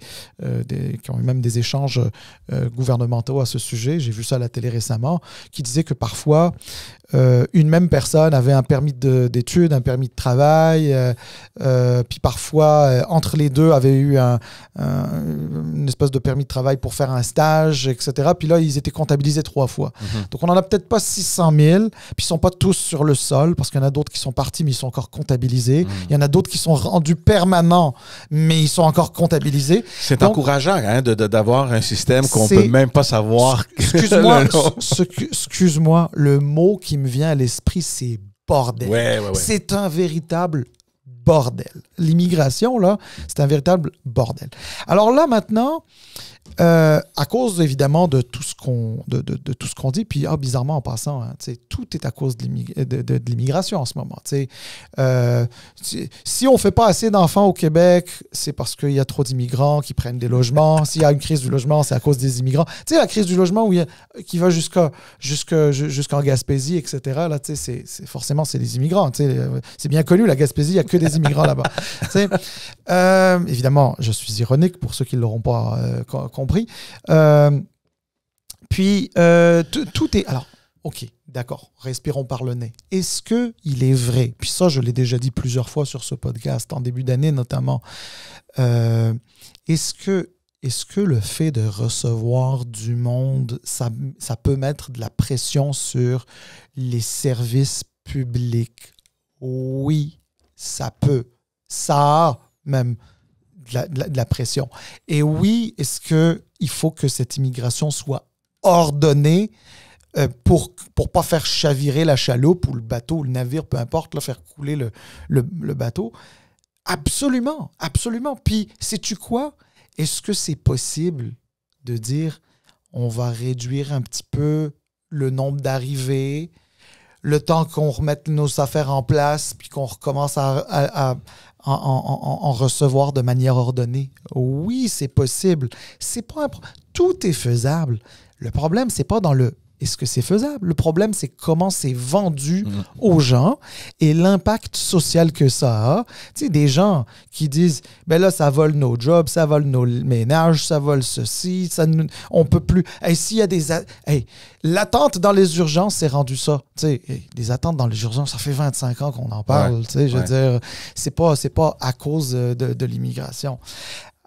S2: ont eu même des échanges gouvernementaux à ce sujet. J'ai vu ça à la télé récemment, qui disait que parfois, une même personne avait un permis d'études, un permis de travail, puis parfois, entre les deux, avait eu une espèce de permis de travail pour faire un stage, etc. Puis là, ils étaient comptabilisés 3 fois. Donc, on n'en a peut-être pas 600 000, puis ils ne sont pas tous sur le sol, parce qu'il y en a d'autres qui sont partis, mais ils sont encore comptabilisés. Il y en a d'autres qui sont rendus permanents, mais ils sont encore comptabilisés.
S1: C'est encourageant d'avoir un système qu'on ne peut même pas savoir.
S2: Excuse-moi, le mot qui me vient à l'esprit, c'est bordel.
S1: Ouais.
S2: C'est un véritable bordel. L'immigration, là, c'est un véritable bordel. Alors là, maintenant, à cause, évidemment, de tout ce qu'on dit, puis bizarrement, en passant, tout est à cause de l'immigration en ce moment. Si on ne fait pas assez d'enfants au Québec, c'est parce qu'il y a trop d'immigrants qui prennent des logements. S'il y a une crise du logement, c'est à cause des immigrants. Tu sais, la crise du logement qui va jusqu'en Gaspésie, etc., là, forcément, c'est des immigrants. C'est bien connu, la Gaspésie, il n'y a que des immigrants là-bas. Évidemment, je suis ironique pour ceux qui ne l'auront pas compris. Puis, tout est... Alors, OK, d'accord, respirons par le nez. Est-ce qu'il est vrai, puis ça, je l'ai déjà dit plusieurs fois sur ce podcast, en début d'année notamment, est-ce que le fait de recevoir du monde, ça peut mettre de la pression sur les services publics? Oui, ça peut. Ça a même de la pression. Et oui, est-ce qu'il faut que cette immigration soit ordonnée pour pas faire chavirer la chaloupe ou le bateau ou le navire, peu importe, là, faire couler le bateau? Absolument, absolument. Puis, sais-tu quoi? Est-ce que c'est possible de dire on va réduire un petit peu le nombre d'arrivées, le temps qu'on remette nos affaires en place, puis qu'on recommence à en recevoir de manière ordonnée? Oui, c'est possible. C'est pas tout est faisable. Le problème, c'est pas dans le est-ce que c'est faisable? Le problème, c'est comment c'est vendu aux gens et l'impact social que ça a. Tu sais, des gens qui disent, ben là, ça vole nos jobs, ça vole nos ménages, ça vole ceci, on peut plus. Hey, s'il y a des... l'attente dans les urgences, c'est rendu ça. Tu sais, les attentes dans les urgences, ça fait 25 ans qu'on en parle. Tu sais, je veux dire, c'est pas à cause de l'immigration.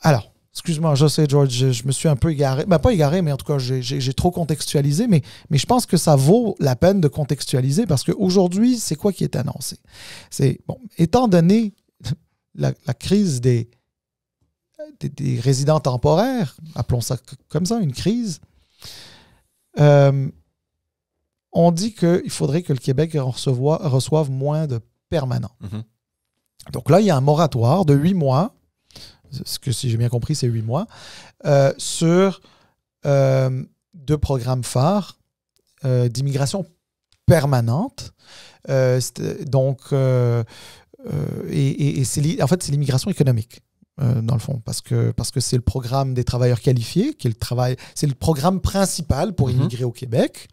S2: Alors, excuse-moi, je sais, George, je me suis un peu égaré. Ben, pas égaré, mais en tout cas, j'ai trop contextualisé, mais je pense que ça vaut la peine de contextualiser parce qu'aujourd'hui, c'est quoi qui est annoncé? C'est, bon, étant donné la crise des résidents temporaires, appelons ça comme ça, une crise, on dit qu'il faudrait que le Québec reçoive moins de permanents. Donc là, il y a un moratoire de 8 mois, ce que, si j'ai bien compris, c'est 8 mois, sur 2 programmes phares d'immigration permanente. Donc, en fait, c'est l'immigration économique, dans le fond, parce que c'est le programme des travailleurs qualifiés, c'est le programme principal pour immigrer au Québec,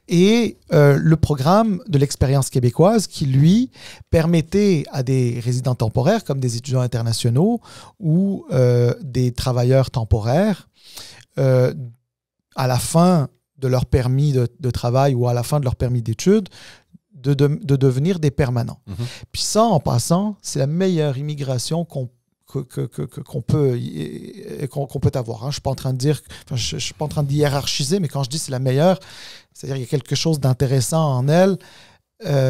S2: et le programme de l'expérience québécoise qui, lui, permettait à des résidents temporaires, comme des étudiants internationaux ou des travailleurs temporaires, à la fin de leur permis de travail ou à la fin de leur permis d'études, de devenir des permanents. Puis ça, en passant, c'est la meilleure immigration qu'on peut avoir. Je ne suis pas en train de dire, je suis pas en train de hiérarchiser, mais quand je dis c'est la meilleure, c'est-à-dire qu'il y a quelque chose d'intéressant en elle,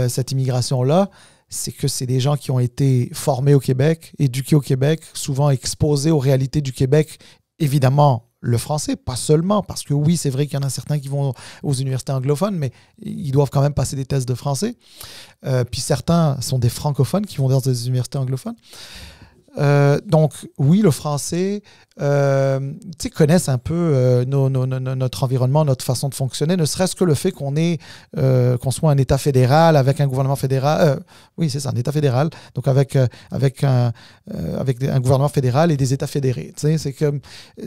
S2: cette immigration-là, c'est que c'est des gens qui ont été formés au Québec, éduqués au Québec, souvent exposés aux réalités du Québec, évidemment le français, pas seulement, parce que oui, c'est vrai qu'il y en a certains qui vont aux universités anglophones, mais ils doivent quand même passer des tests de français. Puis certains sont des francophones qui vont dans des universités anglophones. Donc, oui, le français, connaissent un peu notre environnement, notre façon de fonctionner, ne serait-ce que le fait qu'on soit un État fédéral avec un gouvernement fédéral. Oui, c'est ça, un État fédéral. Donc, avec un gouvernement fédéral et des États fédérés. C'est comme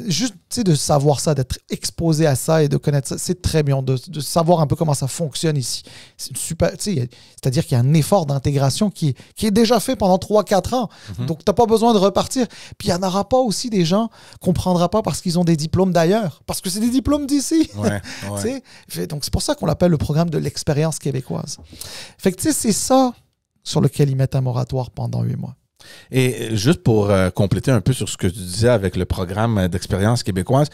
S2: juste de savoir ça, d'être exposé à ça et de connaître ça, c'est très bien, de savoir un peu comment ça fonctionne ici. C'est super. C'est-à-dire qu'il y a un effort d'intégration qui est déjà fait pendant 3-4 ans. Donc, tu n'as pas besoin de repartir. Puis, il n'y en aura pas aussi des gens qu'on ne prendra pas parce qu'ils ont des diplômes d'ailleurs, parce que c'est des diplômes d'ici. Donc, c'est pour ça qu'on l'appelle le programme de l'expérience québécoise. Fait que, c'est ça sur lequel ils mettent un moratoire pendant 8 mois.
S1: Et juste pour compléter un peu sur ce que tu disais avec le programme d'expérience québécoise,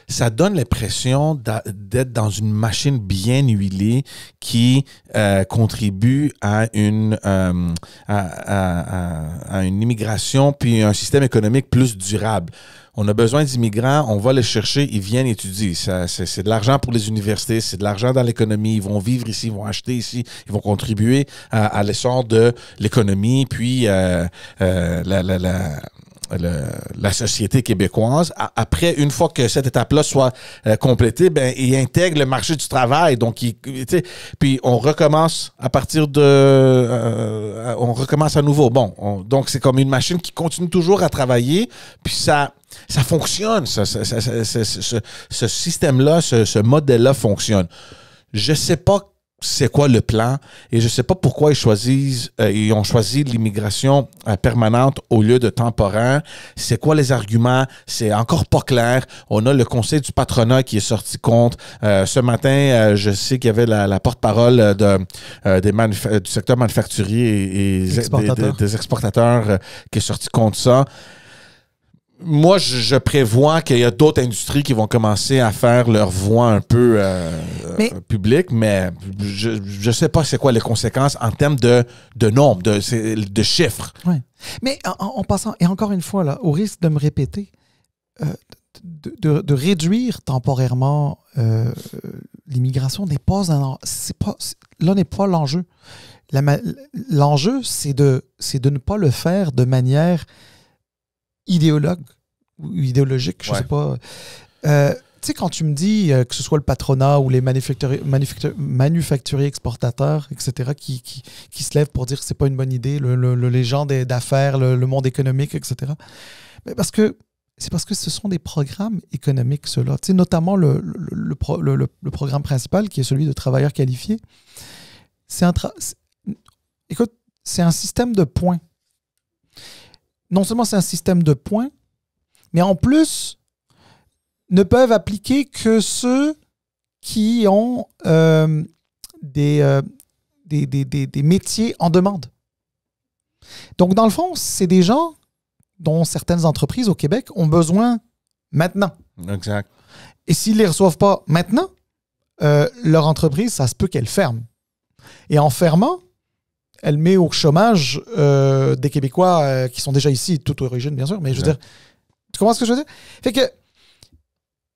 S1: ça donne l'impression d'être dans une machine bien huilée qui contribue à une immigration puis un système économique plus durable. On a besoin d'immigrants, on va les chercher, ils viennent étudier. C'est de l'argent pour les universités, c'est de l'argent dans l'économie. Ils vont vivre ici, ils vont acheter ici, ils vont contribuer à l'essor de l'économie, puis la société québécoise. Après, une fois que cette étape-là soit complétée, ben, ils intègrent le marché du travail. Donc, puis on recommence à partir on recommence à nouveau. Bon, donc c'est comme une machine qui continue toujours à travailler, puis ça fonctionne. Ce système-là, ce modèle-là fonctionne. Je sais pas c'est quoi le plan et je sais pas pourquoi ils ont choisi l'immigration permanente au lieu de temporaire. C'est quoi les arguments? C'est encore pas clair. On a le conseil du patronat qui est sorti contre. Ce matin, je sais qu'il y avait la porte-parole du secteur manufacturier et des exportateurs qui est sorti contre ça. Moi, je prévois qu'il y a d'autres industries qui vont commencer à faire leur voix un peu publique, mais je sais pas c'est quoi les conséquences en termes de nombre, de chiffres.
S2: Ouais. Mais en passant, et encore une fois, là, au risque de me répéter, de réduire temporairement l'immigration n'est pas là n'est pas l'enjeu. L'enjeu, c'est de ne pas le faire de manière idéologique, je sais pas. Tu sais, quand tu me dis que ce soit le patronat ou les manufacturiers exportateurs, etc., qui se lèvent pour dire que c'est pas une bonne idée, les gens d'affaires, le monde économique, etc., mais parce que c'est parce que ce sont des programmes économiques, ceux-là. Tu sais, notamment le programme principal, qui est celui de travailleurs qualifiés. Écoute, c'est un système de points. Non seulement c'est un système de points, mais en plus, ne peuvent appliquer que ceux qui ont des métiers en demande. Donc, dans le fond, c'est des gens dont certaines entreprises au Québec ont besoin maintenant.
S1: Exact.
S2: Et s'ils ne les reçoivent pas maintenant, leur entreprise, ça se peut qu'elle ferme. Et en fermant, elle met au chômage des Québécois qui sont déjà ici, de toute origine, bien sûr, mais je veux dire, tu comprends ce que je veux dire? Fait que,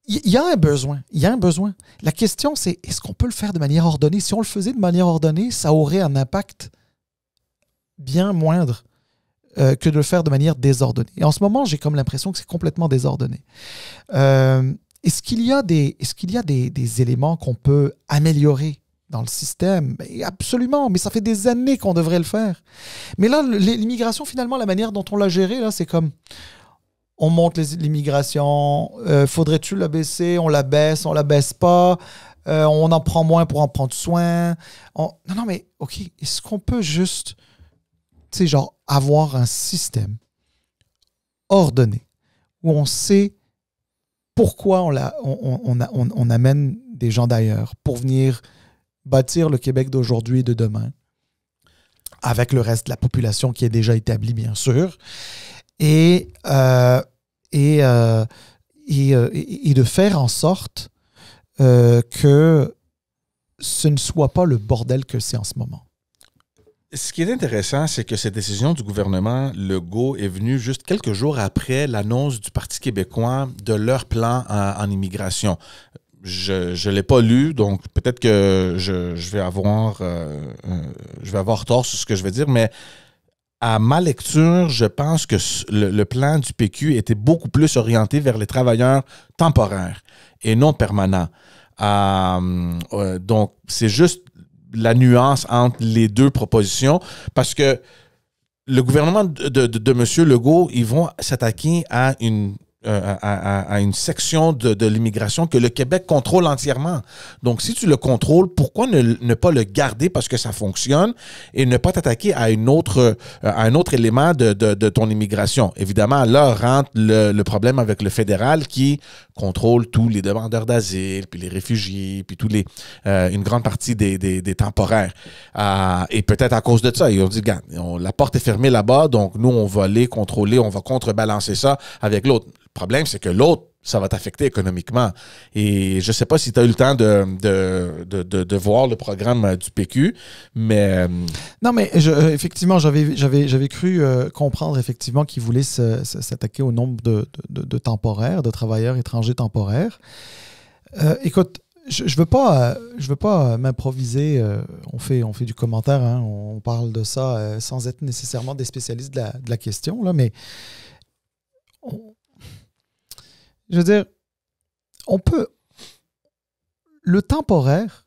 S2: il y a un besoin. Il y a un besoin. La question, c'est est-ce qu'on peut le faire de manière ordonnée? Si on le faisait de manière ordonnée, ça aurait un impact bien moindre que de le faire de manière désordonnée. Et en ce moment, j'ai comme l'impression que c'est complètement désordonné. Est-ce qu'il y a des éléments qu'on peut améliorer dans le système? Ben, absolument, mais ça fait des années qu'on devrait le faire. Mais là, l'immigration, finalement, la manière dont on l'a gérée, là, c'est comme on monte l'immigration, faudrait-tu la baisser? On la baisse pas, on en prend moins pour en prendre soin. Non, mais OK, est-ce qu'on peut juste, tu sais, genre, avoir un système ordonné où on sait pourquoi on amène des gens d'ailleurs pour venir bâtir le Québec d'aujourd'hui et de demain, avec le reste de la population qui est déjà établie, bien sûr, et de faire en sorte que ce ne soit pas le bordel que c'est en ce moment.
S1: Ce qui est intéressant, c'est que cette décision du gouvernement Legault est venue juste quelques jours après l'annonce du Parti québécois de leur plan en immigration. Je ne l'ai pas lu, donc peut-être que je vais avoir tort sur ce que je vais dire, mais à ma lecture, je pense que le plan du PQ était beaucoup plus orienté vers les travailleurs temporaires et non permanents. Donc, c'est juste la nuance entre les deux propositions, parce que le gouvernement de M. Legault, ils vont s'attaquer à une section de l'immigration que le Québec contrôle entièrement. Donc, si tu le contrôles, pourquoi ne pas le garder parce que ça fonctionne et ne pas t'attaquer à un autre élément de ton immigration? Évidemment, là rentre le problème avec le fédéral qui contrôle tous les demandeurs d'asile, puis les réfugiés, puis une grande partie des temporaires. Et peut-être à cause de ça, ils ont dit, regarde, la porte est fermée là-bas, donc nous, on va les contrôler, on va contrebalancer ça avec l'autre. Le problème, c'est que l'autre, ça va t'affecter économiquement. Et je ne sais pas si tu as eu le temps de voir le programme du PQ, mais...
S2: Non, mais effectivement, j'avais cru comprendre effectivement qu'ils voulaient s'attaquer au nombre de temporaires, de travailleurs étrangers temporaires. Écoute, je veux pas m'improviser. On fait du commentaire, hein, on parle de ça sans être nécessairement des spécialistes de la question, là, mais... Je veux dire, le temporaire,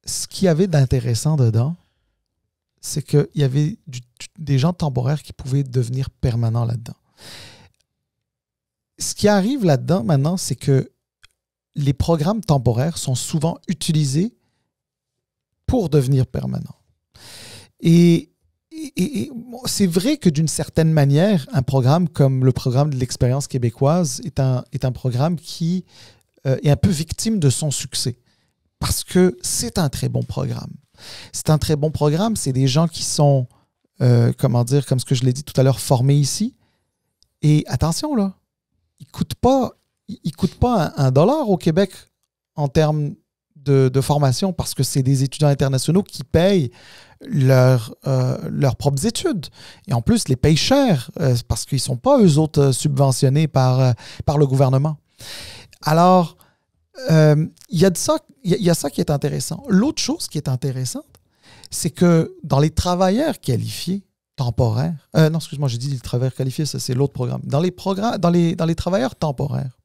S2: ce qu'il y avait d'intéressant dedans, c'est qu'il y avait des gens temporaires qui pouvaient devenir permanents là-dedans. Ce qui arrive là-dedans maintenant, c'est que les programmes temporaires sont souvent utilisés pour devenir permanents. Et c'est vrai que d'une certaine manière, un programme comme le programme de l'expérience québécoise est un programme qui est un peu victime de son succès. Parce que c'est un très bon programme. C'est un très bon programme. C'est des gens qui sont, comme ce que je l'ai dit tout à l'heure, formés ici. Et attention, là, ils ne coûtent pas $1 au Québec en termes de formation parce que c'est des étudiants internationaux qui payent leurs propres études. Et en plus, les payent cher parce qu'ils ne sont pas, eux autres, subventionnés par le gouvernement. Alors, il y a ça qui est intéressant. L'autre chose qui est intéressante, c'est que dans les travailleurs qualifiés temporaires... non, excuse-moi, j'ai dit les travailleurs qualifiés, ça c'est l'autre programme. Dans les travailleurs temporaires,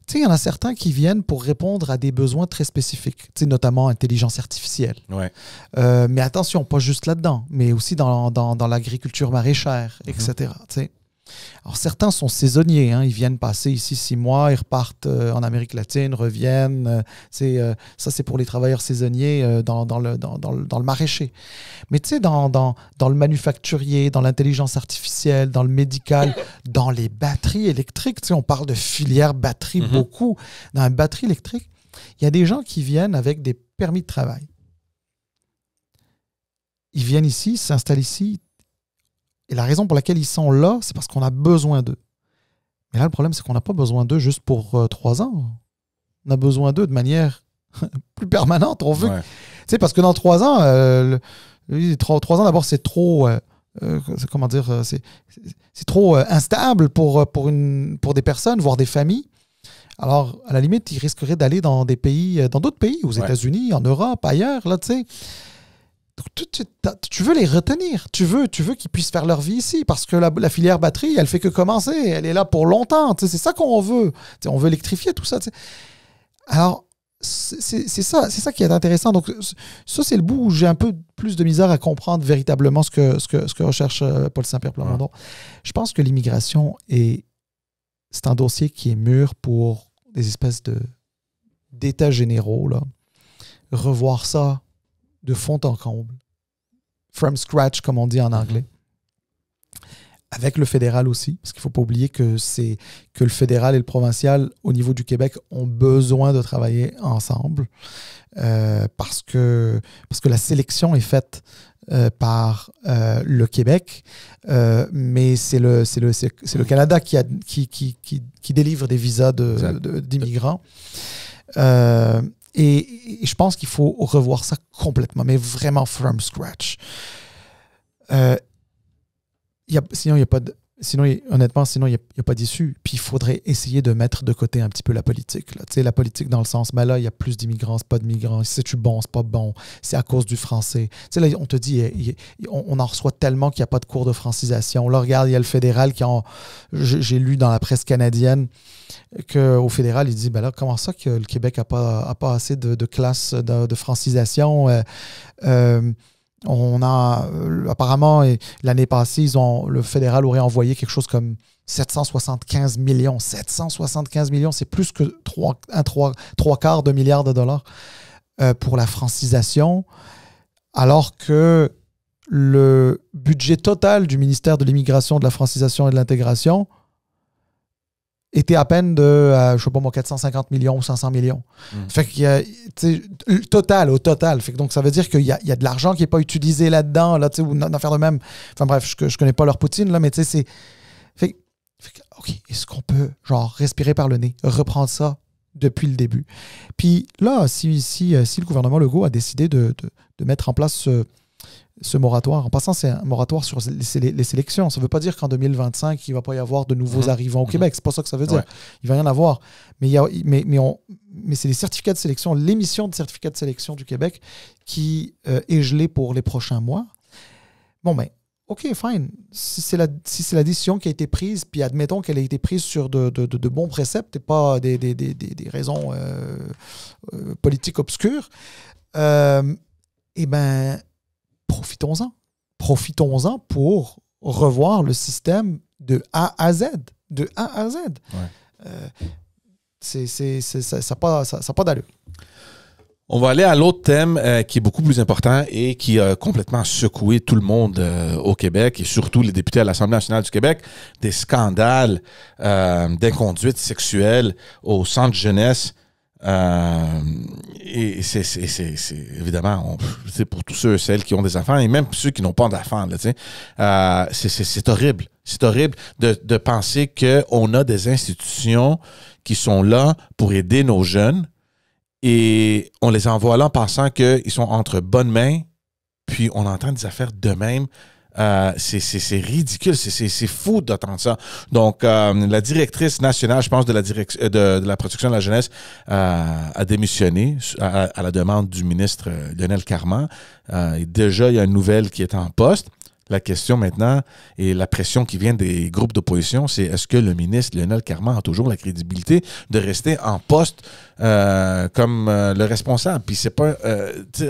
S2: tu sais, il y en a certains qui viennent pour répondre à des besoins très spécifiques, tu sais, notamment intelligence artificielle.
S1: Ouais.
S2: Mais attention, pas juste là-dedans, mais aussi dans l'agriculture maraîchère, etc. Tu sais. Alors, certains sont saisonniers, hein, ils viennent passer ici 6 mois, ils repartent en Amérique latine, reviennent. Ça, c'est pour les travailleurs saisonniers dans le maraîcher. Mais tu sais, dans le manufacturier, dans l'intelligence artificielle, dans le médical, dans les batteries électriques, tu sais, on parle de filière batterie beaucoup. Dans la batterie électrique, il y a des gens qui viennent avec des permis de travail. Ils viennent ici, s'installent ici. Et la raison pour laquelle ils sont là, c'est parce qu'on a besoin d'eux. Mais là, le problème, c'est qu'on n'a pas besoin d'eux juste pour 3 ans. On a besoin d'eux de manière plus permanente. On veut. Ouais. Tu sais, parce que dans 3 ans, 3 ans d'abord, c'est trop. Comment dire, c'est trop instable pour des personnes, voire des familles. Alors, à la limite, ils risqueraient d'aller dans d'autres pays, aux États-Unis, en Europe, ailleurs, là, tu sais. Tu veux les retenir. Tu veux qu'ils puissent faire leur vie ici parce que la filière batterie, elle fait que commencer. Elle est là pour longtemps. C'est ça qu'on veut. On veut électrifier tout ça. Alors, c'est ça qui est intéressant. Donc, ça, c'est le bout où j'ai un peu plus de misère à comprendre véritablement ce que recherche Paul Saint-Pierre Plamondon. Je pense que l'immigration, c'est un dossier qui est mûr pour des espèces d'états généraux. Là. Revoir ça de fond en comble, from scratch, comme on dit en anglais. Avec le fédéral aussi, parce qu'il ne faut pas oublier que le fédéral et le provincial, au niveau du Québec, ont besoin de travailler ensemble parce que la sélection est faite par le Québec, mais c'est le Canada qui délivre des visas d'immigrants. Et je pense qu'il faut revoir ça complètement, mais vraiment from scratch. Honnêtement, il n'y a pas d'issue. Puis il faudrait essayer de mettre de côté un petit peu la politique. Tu sais, la politique dans le sens, mais là, il y a plus d'immigrants, c'est pas de migrants. C'est-tu bon, c'est pas bon. C'est à cause du français. Tu sais, là, on te dit, on en reçoit tellement qu'il n'y a pas de cours de francisation. Là, regarde, il y a le fédéral j'ai lu dans la presse canadienne qu'au fédéral, il dit, ben là, comment ça que le Québec n'a pas assez de classes de francisation? On a apparemment, l'année passée, le fédéral aurait envoyé quelque chose comme 775 millions. 775 millions, c'est plus que 3/4 de milliards de dollars pour la francisation, alors que le budget total du ministère de l'Immigration, de la Francisation et de l'Intégration était à peine de, je sais pas moi, 450 millions ou 500 millions. Fait qu'il y a, au total. Fait que donc, ça veut dire qu'il y a de l'argent qui n'est pas utilisé là-dedans, là, ou d'en faire de même. Enfin bref, je connais pas leur poutine, là, mais tu sais, c'est... Fait que, OK, est-ce qu'on peut, genre, respirer par le nez, reprendre ça depuis le début? Puis là, si le gouvernement Legault a décidé de mettre en place ce moratoire. En passant, c'est un moratoire sur les sélections. Ça ne veut pas dire qu'en 2025, il ne va pas y avoir de nouveaux arrivants au Québec. C'est pas ça que ça veut dire. Il ne va rien avoir. Mais c'est les certificats de sélection, l'émission de certificats de sélection du Québec qui est gelée pour les prochains mois. Bon, ben, OK, fine. Si c'est la décision qui a été prise, puis admettons qu'elle a été prise sur de bons préceptes et pas des raisons politiques obscures, eh bien, profitons-en. Profitons-en pour revoir le système de A à Z. De A à Z. Ça n'a pas d'allure.
S1: On va aller à l'autre thème qui est beaucoup plus important et qui a complètement secoué tout le monde au Québec et surtout les députés à l'Assemblée nationale du Québec. Des scandales d'inconduite sexuelle au centre jeunesse. Et c'est évidemment, pour tous ceux et celles qui ont des enfants et même ceux qui n'ont pas d'enfants, c'est horrible. C'est horrible de penser qu'on a des institutions qui sont là pour aider nos jeunes et on les envoie là en pensant qu'ils sont entre bonnes mains, puis on entend des affaires de même. C'est ridicule, c'est fou d'entendre ça. Donc, la directrice nationale, je pense, de la protection de la jeunesse a démissionné à la demande du ministre Lionel Carman. Et déjà, il y a une nouvelle qui est en poste. La question maintenant et la pression qui vient des groupes d'opposition, c'est est-ce que le ministre Lionel Carman a toujours la crédibilité de rester en poste comme le responsable? Puis c'est pas,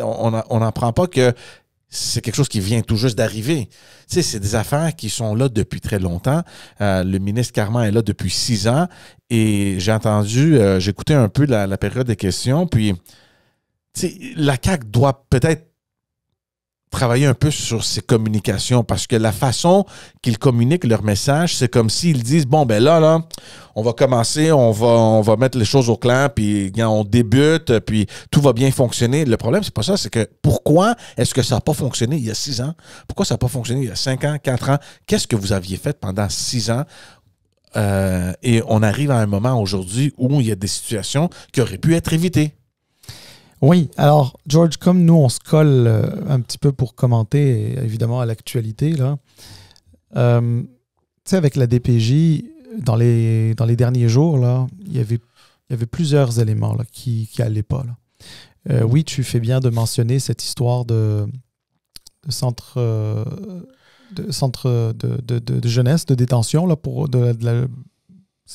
S1: on n'en prend pas que c'est quelque chose qui vient tout juste d'arriver. Tu sais, c'est des affaires qui sont là depuis très longtemps. Le ministre Carman est là depuis 6 ans et j'ai écouté un peu la période des questions, puis tu sais, la CAQ doit peut-être travailler un peu sur ses communications parce que la façon qu'ils communiquent leur message, c'est comme s'ils disent, bon, ben là, on va commencer, on va mettre les choses au clair, puis on débute, puis tout va bien fonctionner. Le problème, c'est pas ça, c'est que pourquoi est-ce que ça n'a pas fonctionné il y a 6 ans? Pourquoi ça n'a pas fonctionné il y a 5 ans, 4 ans? Qu'est-ce que vous aviez fait pendant 6 ans? Et on arrive à un moment aujourd'hui où il y a des situations qui auraient pu être évitées.
S2: Oui, alors, George, comme nous, on se colle un petit peu pour commenter, évidemment, à l'actualité, là. Tu sais, avec la DPJ, dans les derniers jours, là, il y avait plusieurs éléments là, qui n'allaient pas. Là. Oui, tu fais bien de mentionner cette histoire de centre de jeunesse, de détention, là,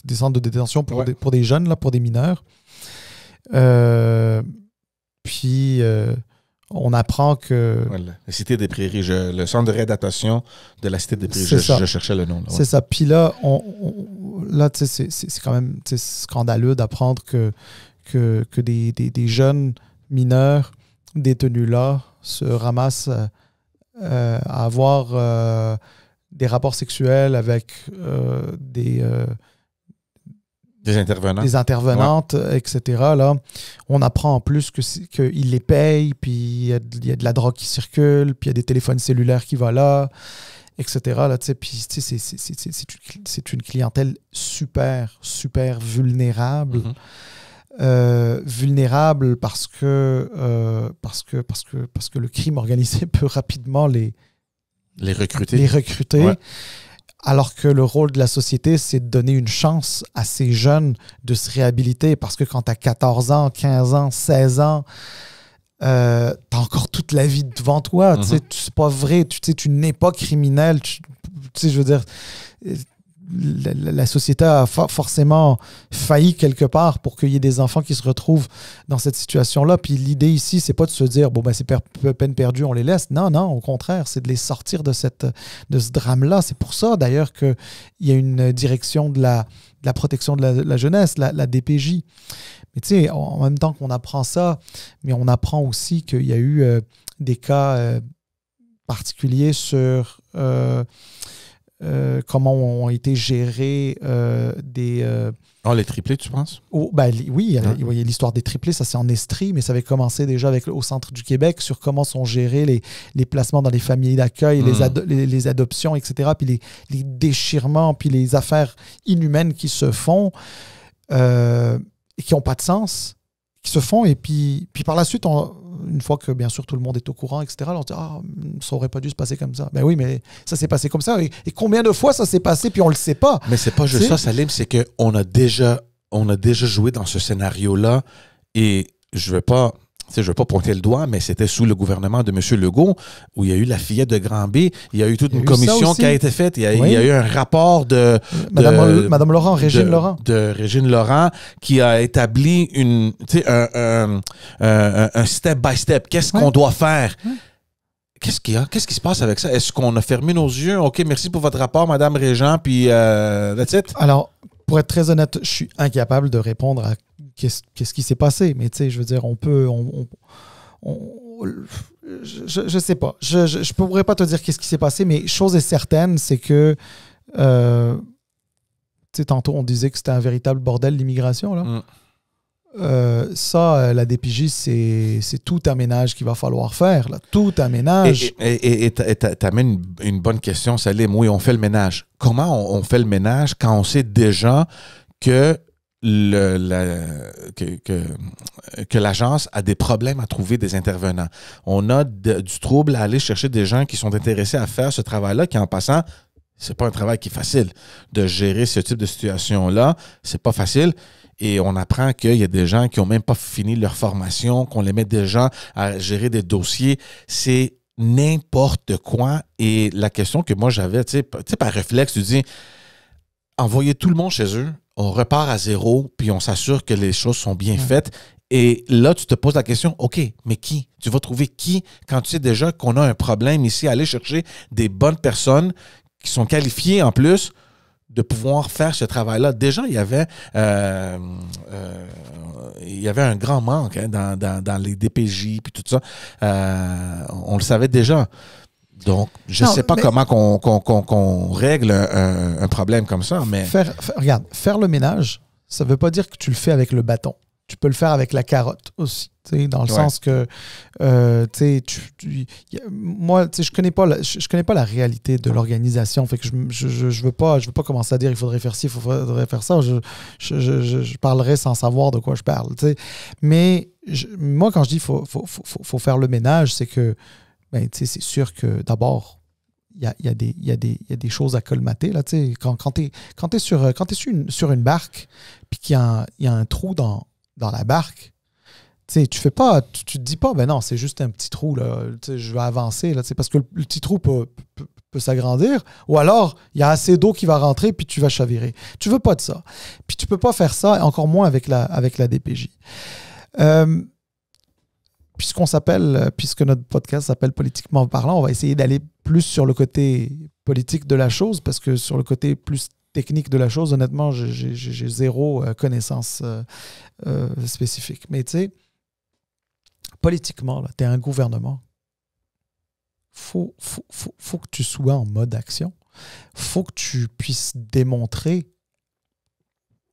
S2: des centres de détention pour des jeunes, là, pour des mineurs. Puis, on apprend que...
S1: Voilà. La Cité des Prairies, le centre de réadaptation de la Cité des Prairies, je cherchais le nom. Là, ouais.
S2: C'est ça. Puis là, là c'est quand même scandaleux d'apprendre que des jeunes mineurs détenus là se ramassent à avoir des rapports sexuels avec des intervenantes, ouais. Etc. Là, on apprend en plus qu'ils les payent, puis il y a de la drogue qui circule, puis il y a des téléphones cellulaires qui vont là, etc. Là, puis c'est une clientèle super, super vulnérable. Mm-hmm. Vulnérable parce que le crime organisé peut rapidement les recruter. Ouais. Alors que le rôle de la société, c'est de donner une chance à ces jeunes de se réhabiliter. Parce que quand tu as 14 ans, 15 ans, 16 ans, tu as encore toute la vie devant toi. Mm-hmm. C'est pas vrai. Tu n'es pas criminel. Je veux dire, la société a forcément failli quelque part pour qu'il y ait des enfants qui se retrouvent dans cette situation-là. Puis l'idée ici, c'est pas de se dire, bon, ben c'est peine perdue, on les laisse. Non, au contraire, c'est de les sortir de ce drame-là. C'est pour ça, d'ailleurs, qu'il y a une direction de la protection de la jeunesse, la DPJ. Mais tu sais, en même temps qu'on apprend ça, mais on apprend aussi qu'il y a eu des cas particuliers sur... comment ont été gérés
S1: les triplés, tu penses?
S2: Oui, il y a l'histoire des triplés, ça c'est en Estrie, mais ça avait commencé déjà au centre du Québec sur comment sont gérés les placements dans les familles d'accueil, les adoptions, etc., puis les déchirements, puis les affaires inhumaines qui se font et qui n'ont pas de sens, qui se font, et puis par la suite, une fois que, bien sûr, tout le monde est au courant, etc., on dit « ça aurait pas dû se passer comme ça ». Ben oui, mais ça s'est passé comme ça. Et combien de fois ça s'est passé, puis on le sait pas.
S1: Mais c'est pas juste ça, Salim, c'est qu'on a déjà joué dans ce scénario-là, et je veux pas pointer le doigt, mais c'était sous le gouvernement de M. Legault, où il y a eu la fillette de Granby. Il y a eu toute une commission qui a été faite. Il y a eu un rapport de
S2: Madame Laurent, Régine Laurent.
S1: De Régine Laurent, qui a établi un step-by-step. Qu'est-ce qu'on doit faire? Qu'est-ce qu'il y a? Qu'est-ce qui se passe avec ça? Est-ce qu'on a fermé nos yeux? OK, merci pour votre rapport, Madame Régent, puis that's it?
S2: Alors, pour être très honnête, je suis incapable de répondre à qu'est-ce qui s'est passé. Mais tu sais, je veux dire, je sais pas. Je pourrais pas te dire qu'est-ce qui s'est passé, mais chose est certaine, c'est que tu sais, tantôt on disait que c'était un véritable bordel l'immigration, là. Ça, la DPJ, c'est tout un ménage qu'il va falloir faire. Là. Tout un ménage.
S1: Et tu amènes une bonne question, Salim. Oui, on fait le ménage. Comment on fait le ménage quand on sait déjà que l'agence a des problèmes à trouver des intervenants? On a du trouble à aller chercher des gens qui sont intéressés à faire ce travail-là, qui en passant, c'est pas un travail qui est facile. De gérer ce type de situation-là, c'est pas facile. Et on apprend qu'il y a des gens qui n'ont même pas fini leur formation, qu'on les met déjà à gérer des dossiers. C'est n'importe quoi. Et la question que moi j'avais, tu sais, par réflexe, tu dis, envoyez tout le monde chez eux, on repart à zéro, puis on s'assure que les choses sont bien faites. Et là, tu te poses la question, OK, mais qui? Tu vas trouver qui quand tu sais déjà qu'on a un problème ici, aller chercher des bonnes personnes qui sont qualifiées en plus de pouvoir faire ce travail-là. Déjà, il y avait un grand manque dans les DPJ puis tout ça. On le savait déjà. Donc, je ne sais pas comment qu'on règle un problème comme ça, mais...
S2: Regarde, faire le ménage, ça ne veut pas dire que tu le fais avec le bâton. Tu peux le faire avec la carotte aussi, dans le sens que, moi, je connais pas la réalité de l'organisation, fait que je veux pas commencer à dire il faudrait faire ci, il faudrait faire ça. Je parlerai sans savoir de quoi je parle, Mais moi, quand je dis faut faire le ménage, c'est que, c'est sûr que d'abord, il y a des choses à colmater là, quand tu es sur une barque puis qu'il y a un trou dans la barque, tu te dis pas, ben non, c'est juste un petit trou, là, je vais avancer, là, parce que le petit trou peut s'agrandir, ou alors il y a assez d'eau qui va rentrer, puis tu vas chavirer. Tu veux pas de ça. Puis tu peux pas faire ça, encore moins avec la DPJ. Puisque notre podcast s'appelle Politiquement parlant, on va essayer d'aller plus sur le côté politique de la chose, parce que sur le côté plus technique de la chose, honnêtement, j'ai zéro connaissance spécifique. Mais tu sais, politiquement, tu es un gouvernement. Faut que tu sois en mode action. Faut que tu puisses démontrer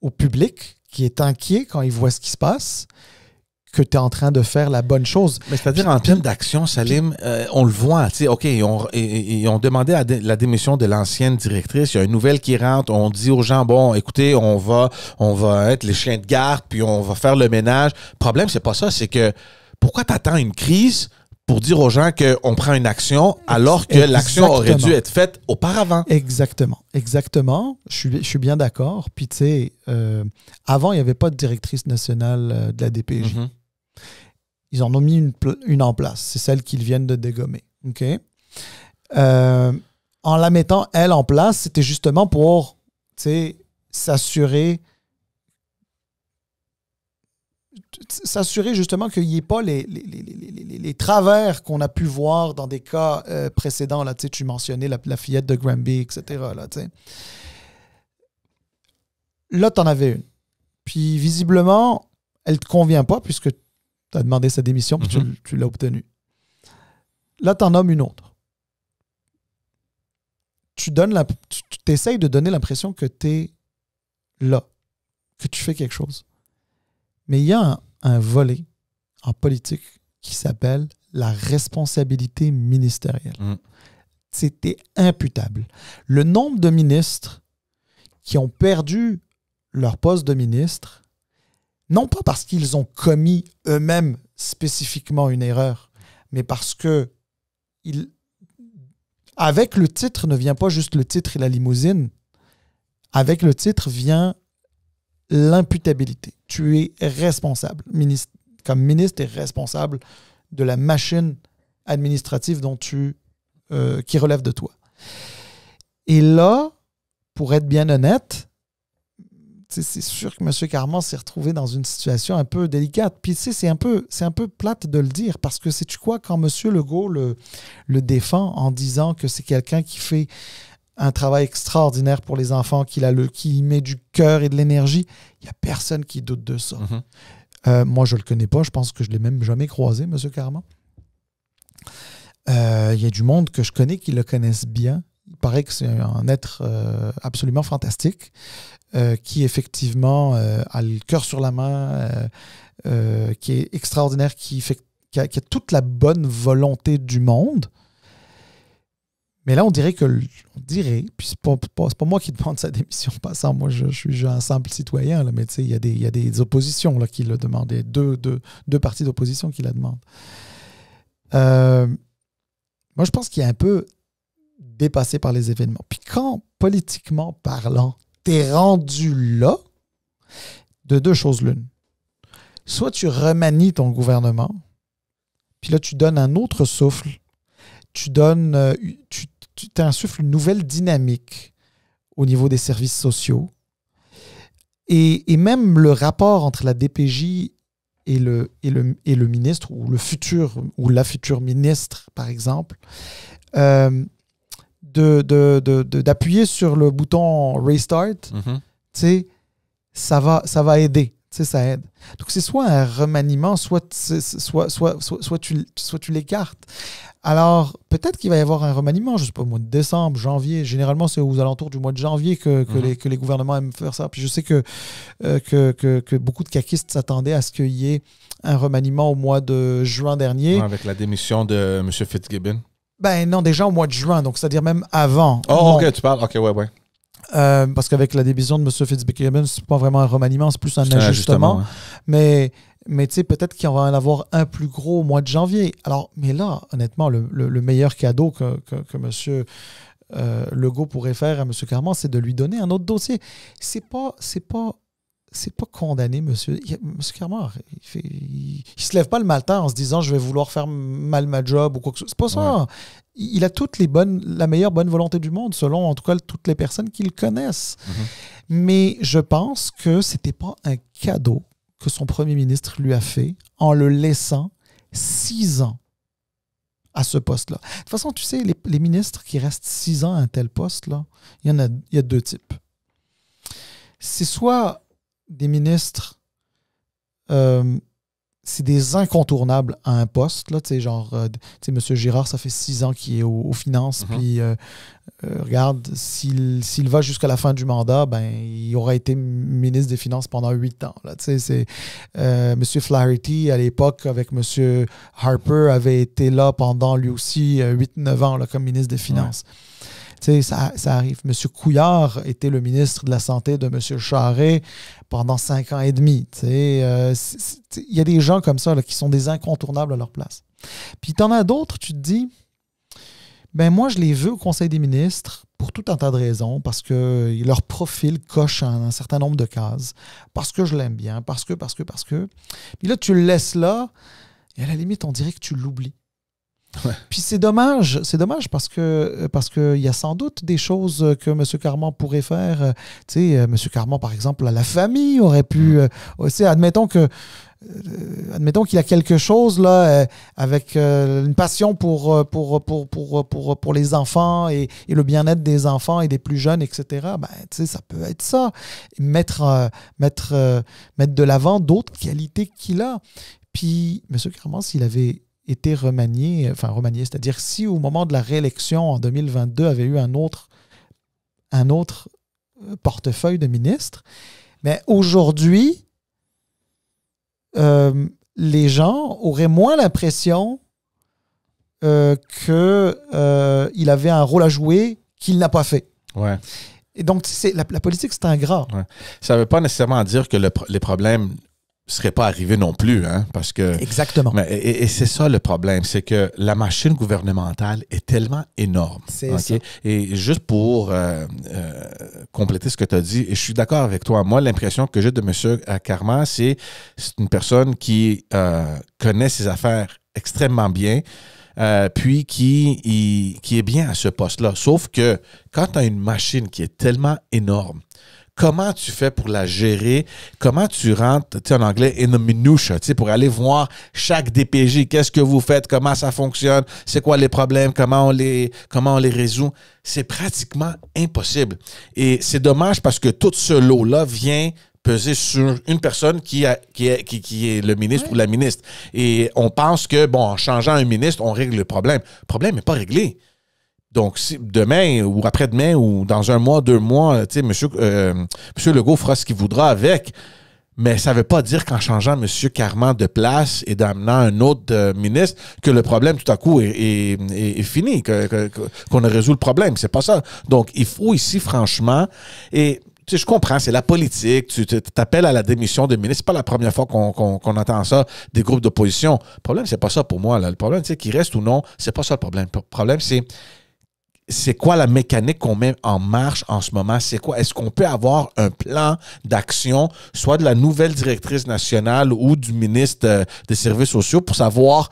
S2: au public qui est inquiet quand il voit ce qui se passe que tu es en train de faire la bonne chose.
S1: Mais c'est-à-dire, en termes d'action, Salim, on le voit, tu sais, OK, ils ont demandé la démission de l'ancienne directrice, il y a une nouvelle qui rentre, on dit aux gens, bon, écoutez, on va être les chiens de garde, puis on va faire le ménage. Le problème, c'est pas ça, c'est que pourquoi tu attends une crise pour dire aux gens qu'on prend une action alors que l'action aurait dû être faite auparavant?
S2: Exactement. Je suis bien d'accord. Puis, tu sais, avant, il n'y avait pas de directrice nationale de la DPJ. Mm-hmm. Ils en ont mis une en place. C'est celle qu'ils viennent de dégommer. OK? En la mettant, elle, en place, c'était justement pour, tu sais, s'assurer justement qu'il n'y ait pas les travers qu'on a pu voir dans des cas précédents. Là, tu mentionnais la fillette de Granby, etc. Là, tu en avais une. Puis, visiblement, elle ne te convient pas puisque tu as demandé sa démission puis tu l'as obtenue. Là, tu en nommes une autre. Tu essayes de donner l'impression que tu es là, que tu fais quelque chose. Mais il y a un volet en politique qui s'appelle la responsabilité ministérielle. C'était imputable. Le nombre de ministres qui ont perdu leur poste de ministre, non pas parce qu'ils ont commis eux-mêmes spécifiquement une erreur, mais parce que avec le titre ne vient pas juste le titre et la limousine. Avec le titre vient l'imputabilité. Tu es responsable. Comme ministre, tu es responsable de la machine administrative qui relève de toi. Et là, pour être bien honnête, c'est sûr que M. Carman s'est retrouvé dans une situation un peu délicate. Puis c'est un peu plate de le dire parce que sais-tu quoi, quand M. Legault le défend en disant que c'est quelqu'un qui fait un travail extraordinaire pour les enfants, qui met du cœur et de l'énergie, il n'y a personne qui doute de ça. Mm-hmm. Moi, je ne le connais pas. Je pense que je ne l'ai même jamais croisé, M. Carman. Il y a du monde que je connais qui le connaissent bien. Il paraît que c'est un être absolument fantastique, qui effectivement a le cœur sur la main, qui est extraordinaire, qui a toute la bonne volonté du monde. Mais là, on dirait, puis c'est pas moi qui demande sa démission, passant, moi je suis un simple citoyen, là, mais tu sais, il y a des oppositions là, qui le demandent, deux partis d'opposition qui la demandent. Moi, je pense qu'il est un peu dépassé par les événements. Puis quand, politiquement parlant, t'es rendu là, de deux choses l'une. Soit tu remanies ton gouvernement, puis là, tu donnes un autre souffle, tu insuffles une nouvelle dynamique au niveau des services sociaux. Et même le rapport entre la DPJ le ministre ou le futur ou la future ministre, par exemple, d'appuyer sur le bouton Restart, ça va aider. Ça aide. Donc, c'est soit un remaniement, soit tu l'écartes. Alors, peut-être qu'il va y avoir un remaniement, je ne sais pas, au mois de décembre, janvier. Généralement, c'est aux alentours du mois de janvier que les gouvernements aiment faire ça. Puis je sais que beaucoup de caquistes s'attendaient à ce qu'il y ait un remaniement au mois de juin dernier.
S1: Avec la démission de M. Fitzgibbon.
S2: Ben non, déjà au mois de juin, donc c'est-à-dire même avant.
S1: Oh, OK, tu parles. OK, ouais.
S2: Parce qu'avec la démission de M. Fitzgibbon, c'est pas vraiment un remaniement, c'est plus un ajustement. Ouais. Mais tu sais, peut-être qu'il va en avoir un plus gros au mois de janvier. Alors, mais là, honnêtement, le meilleur cadeau que M. Legault pourrait faire à M. Carman, c'est de lui donner un autre dossier. C'est pas condamné, monsieur. Monsieur Carman, il se lève pas le matin en se disant je vais vouloir faire mal ma job ou quoi que ce soit. C'est pas ça. Ouais. Il a la meilleure bonne volonté du monde, selon en tout cas toutes les personnes qui le connaissent. Mais je pense que c'était pas un cadeau que son premier ministre lui a fait en le laissant 6 ans à ce poste-là. De toute façon, tu sais, les ministres qui restent 6 ans à un tel poste-là, il y a 2 types. C'est soit des ministres, c'est des incontournables à un poste, là, tu sais, genre, M. Girard, ça fait 6 ans qu'il est aux finances, puis regarde, s'il va jusqu'à la fin du mandat, ben, il aura été ministre des Finances pendant 8 ans, là, tu sais, c'est M. Flaherty, à l'époque, avec M. Harper, avait été là pendant, lui aussi, 8-9 ans, là, comme ministre des Finances. Ouais. Tu sais, ça arrive. M. Couillard était le ministre de la Santé de M. Charest pendant 5 ans et demi. Tu sais, il y a des gens comme ça là, qui sont des incontournables à leur place. Puis tu en as d'autres, tu te dis, ben moi, je les veux au Conseil des ministres pour tout un tas de raisons, parce que leur profil coche un certain nombre de cases, parce que je l'aime bien, parce que. Puis là, tu le laisses là, et à la limite, on dirait que tu l'oublies. Ouais. Puis c'est dommage parce que il y a sans doute des choses que M. Carman pourrait faire. Tu sais, M. Carman, par exemple, la famille aurait pu aussi, admettons qu'il a quelque chose là avec une passion pour les enfants et le bien-être des enfants et des plus jeunes, etc. Ben, tu sais, ça peut être ça. Mettre de l'avant d'autres qualités qu'il a. Puis M. Carman, s'il avait été remanié, c'est-à-dire si au moment de la réélection en 2022 avait eu un autre portefeuille de ministre, mais aujourd'hui, les gens auraient moins l'impression qu'il avait un rôle à jouer qu'il n'a pas fait.
S1: Ouais.
S2: Et donc, la politique, c'est ingrat.
S1: Ouais. Ça ne veut pas nécessairement dire que les problèmes ne serait pas arrivé non plus, hein, parce que...
S2: Exactement.
S1: Et c'est ça le problème, c'est que la machine gouvernementale est tellement énorme.
S2: C'est ça.
S1: Et juste pour compléter ce que tu as dit, et je suis d'accord avec toi, moi, l'impression que j'ai de M. Carman, c'est une personne qui connaît ses affaires extrêmement bien, puis qui est bien à ce poste-là. Sauf que quand tu as une machine qui est tellement énorme, comment tu fais pour la gérer? Comment tu rentres, tu sais, en anglais, in the minutia, tu sais, pour aller voir chaque DPJ, qu'est-ce que vous faites, comment ça fonctionne, c'est quoi les problèmes, comment on les résout? C'est pratiquement impossible. Et c'est dommage parce que tout ce lot-là vient peser sur une personne qui est le ministre ou la ministre. Et on pense que, bon, en changeant un ministre, on règle le problème. Le problème n'est pas réglé. Donc, si demain ou après-demain ou dans 1 mois, 2 mois, tu sais, monsieur Legault fera ce qu'il voudra avec. Mais ça ne veut pas dire qu'en changeant M. Carman de place et d'amenant un autre ministre, que le problème, tout à coup, est fini, qu'on a résolu le problème. C'est pas ça. Donc, il faut ici, franchement, et tu sais, je comprends, c'est la politique, tu t'appelles à la démission de ministre. C'est pas la première fois qu'on entend ça des groupes d'opposition. Le problème, c'est pas ça pour moi, là. Le problème, tu sais, qu'il reste ou non, c'est pas ça le problème. Le problème, c'est quoi la mécanique qu'on met en marche en ce moment? C'est quoi? Est-ce qu'on peut avoir un plan d'action, soit de la nouvelle directrice nationale ou du ministre des Services sociaux, pour savoir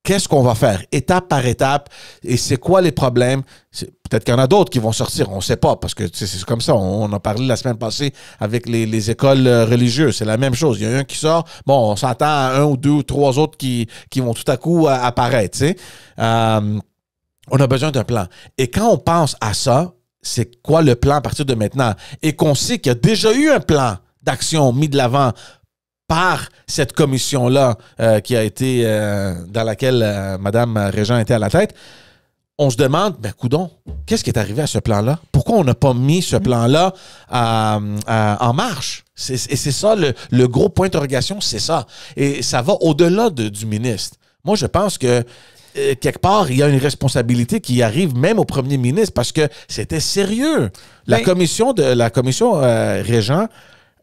S1: qu'est-ce qu'on va faire, étape par étape, et c'est quoi les problèmes. Peut-être qu'il y en a d'autres qui vont sortir, on ne sait pas, parce que c'est comme ça, on a parlé la semaine passée avec les écoles religieuses, c'est la même chose. Il y a un qui sort, bon, on s'attend à un ou deux ou trois autres qui vont tout à coup apparaître, tu sais. On a besoin d'un plan. Et quand on pense à ça, c'est quoi le plan à partir de maintenant? Et qu'on sait qu'il y a déjà eu un plan d'action mis de l'avant par cette commission-là qui a été dans laquelle Mme Régent était à la tête, on se demande, ben coudonc, qu'est-ce qui est arrivé à ce plan-là? Pourquoi on n'a pas mis ce plan-là en marche? Et c'est ça, le gros point d'interrogation, c'est ça. Et ça va au-delà du ministre. Moi, je pense que quelque part, il y a une responsabilité qui arrive même au premier ministre parce que c'était sérieux. La commission Régent,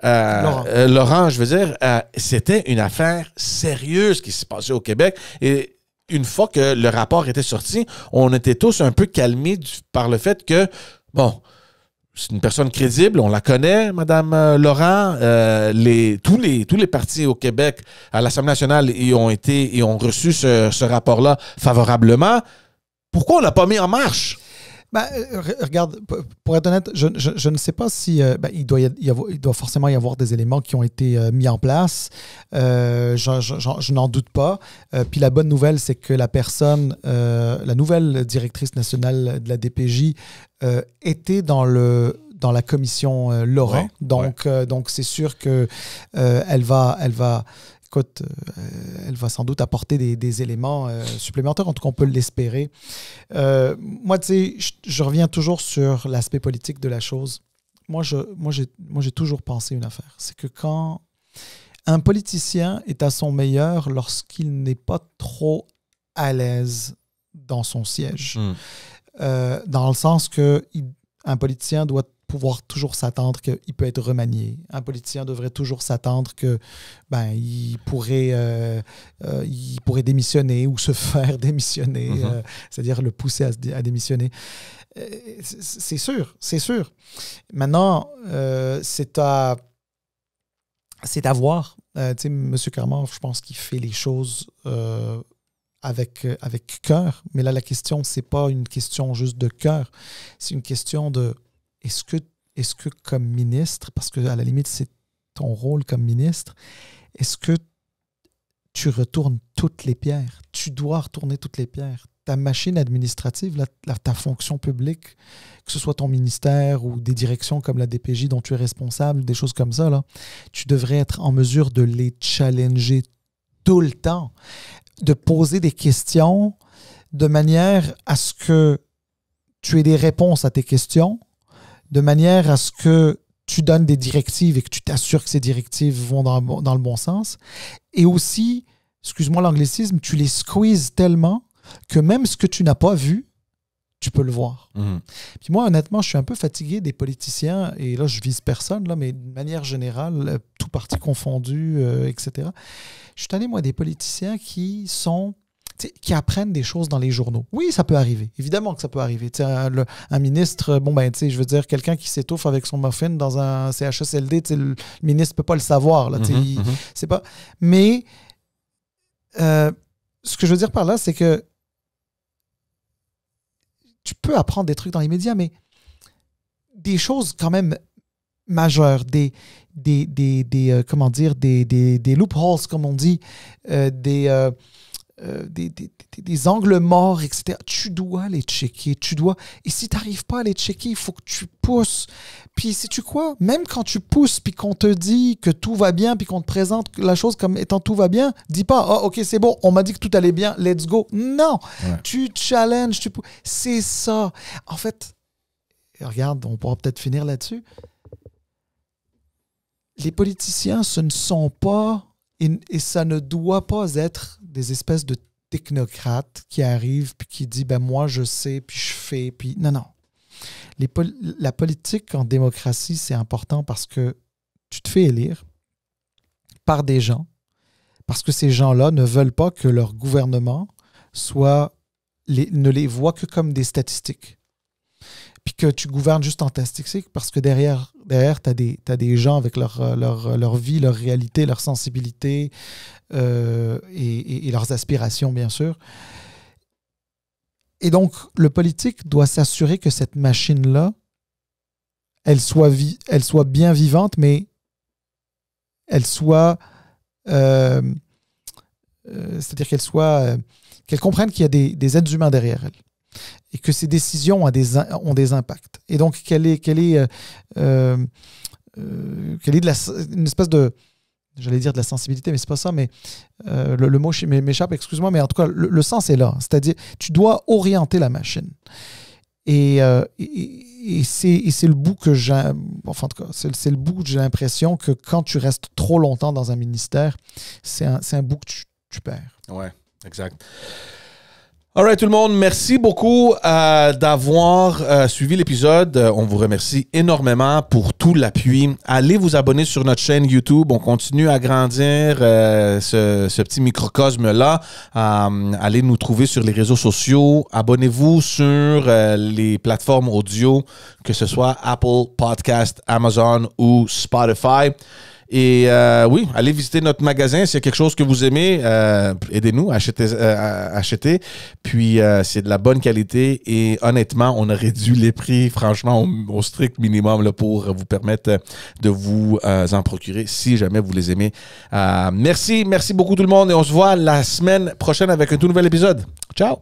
S1: Laurent, je veux dire, c'était une affaire sérieuse qui s'est passée au Québec. Et une fois que le rapport était sorti, on était tous un peu calmés par le fait que, bon, c'est une personne crédible, on la connaît, Mme Laurent. Tous les partis au Québec, à l'Assemblée nationale, ils ont reçu ce rapport-là favorablement. Pourquoi on l'a pas mis en marche?
S2: Ben, regarde, pour être honnête, je ne sais pas si il doit forcément y avoir des éléments qui ont été mis en place. Je n'en doute pas. Puis la bonne nouvelle, c'est que la nouvelle directrice nationale de la DPJ était dans la commission Laurent.
S1: Ouais,
S2: donc c'est sûr que elle va écoute, elle va sans doute apporter des éléments supplémentaires. En tout cas, on peut l'espérer. Moi, tu sais, je reviens toujours sur l'aspect politique de la chose. Moi, j'ai toujours pensé une affaire. C'est que quand un politicien est à son meilleur lorsqu'il n'est pas trop à l'aise dans son siège. Dans le sens que un politicien doit pouvoir toujours s'attendre qu'il peut être remanié. Un politicien devrait toujours s'attendre que il pourrait démissionner ou se faire démissionner, c'est-à-dire le pousser à démissionner. C'est sûr. Maintenant, c'est à voir. M. Carman, je pense qu'il fait les choses avec cœur, mais là, la question, c'est pas une question juste de cœur, c'est une question de est-ce que comme ministre, parce que à la limite, c'est ton rôle comme ministre, est-ce que tu retournes toutes les pierres? Tu dois retourner toutes les pierres. Ta machine administrative, ta fonction publique, que ce soit ton ministère ou des directions comme la DPJ dont tu es responsable, des choses comme ça, là, tu devrais être en mesure de les challenger tout le temps, de poser des questions de manière à ce que tu aies des réponses à tes questions, de manière à ce que tu donnes des directives et que tu t'assures que ces directives vont dans le bon sens. Et aussi, excuse-moi l'anglicisme, tu les squeezes tellement que même ce que tu n'as pas vu, tu peux le voir. Puis moi, honnêtement, je suis un peu fatigué des politiciens, et là, je vise personne, là, mais de manière générale, tout parti confondu, etc. Je suis tanné, moi, des politiciens qui apprennent des choses dans les journaux. Oui, ça peut arriver. Évidemment que ça peut arriver. Un ministre, je veux dire, quelqu'un qui s'étouffe avec son muffin dans un CHSLD, le ministre ne peut pas le savoir. Là, c'est pas... Mais ce que je veux dire par là, c'est que tu peux apprendre des trucs dans les médias, mais des choses quand même majeures, des loopholes, comme on dit, des angles morts, etc. Tu dois les checker. Et si tu n'arrives pas à les checker, il faut que tu pousses. Puis, sais-tu quoi? Même quand tu pousses puis qu'on te dit que tout va bien puis qu'on te présente la chose comme étant tout va bien, dis pas « Ah, OK, c'est bon, on m'a dit que tout allait bien, let's go ». Non! Ouais. Tu challenges, tu pousses. C'est ça. En fait, regarde, on pourra peut-être finir là-dessus. Les politiciens, ce ne sont pas... Et ça ne doit pas être des espèces de technocrates qui arrivent puis qui disent moi je sais puis je fais puis non. La politique en démocratie, c'est important parce que tu te fais élire par des gens parce que ces gens-là ne veulent pas que leur gouvernement ne les voit que comme des statistiques. puis que tu gouvernes juste en statistique, parce que derrière t'as des gens avec leur vie, leur réalité, leur sensibilité et leurs aspirations, bien sûr. Et donc, le politique doit s'assurer que cette machine-là, elle soit bien vivante, mais elle soit... c'est-à-dire qu'elle comprenne qu'il y a des êtres humains derrière elle et que ces décisions ont des impacts. Et donc, quelle est une espèce de... J'allais dire de la sensibilité, mais c'est pas ça, mais le mot m'échappe, excuse-moi, mais en tout cas, le sens est là. C'est-à-dire, tu dois orienter la machine. Et c'est le bout que j'ai... Enfin, en tout cas, c'est le bout que j'ai l'impression que quand tu restes trop longtemps dans un ministère, c'est un bout que tu perds.
S1: Ouais, exact. All right, tout le monde, merci beaucoup d'avoir suivi l'épisode. On vous remercie énormément pour tout l'appui. Allez vous abonner sur notre chaîne YouTube. On continue à grandir ce petit microcosme-là. Allez nous trouver sur les réseaux sociaux. Abonnez-vous sur les plateformes audio, que ce soit Apple Podcast, Amazon ou Spotify. Et oui, allez visiter notre magasin. S'il y a quelque chose que vous aimez, aidez-nous à acheter. Puis, c'est de la bonne qualité. Et honnêtement, on a réduit les prix, franchement, au strict minimum là, pour vous permettre de vous en procurer si jamais vous les aimez. Merci beaucoup tout le monde. Et on se voit la semaine prochaine avec un tout nouvel épisode. Ciao!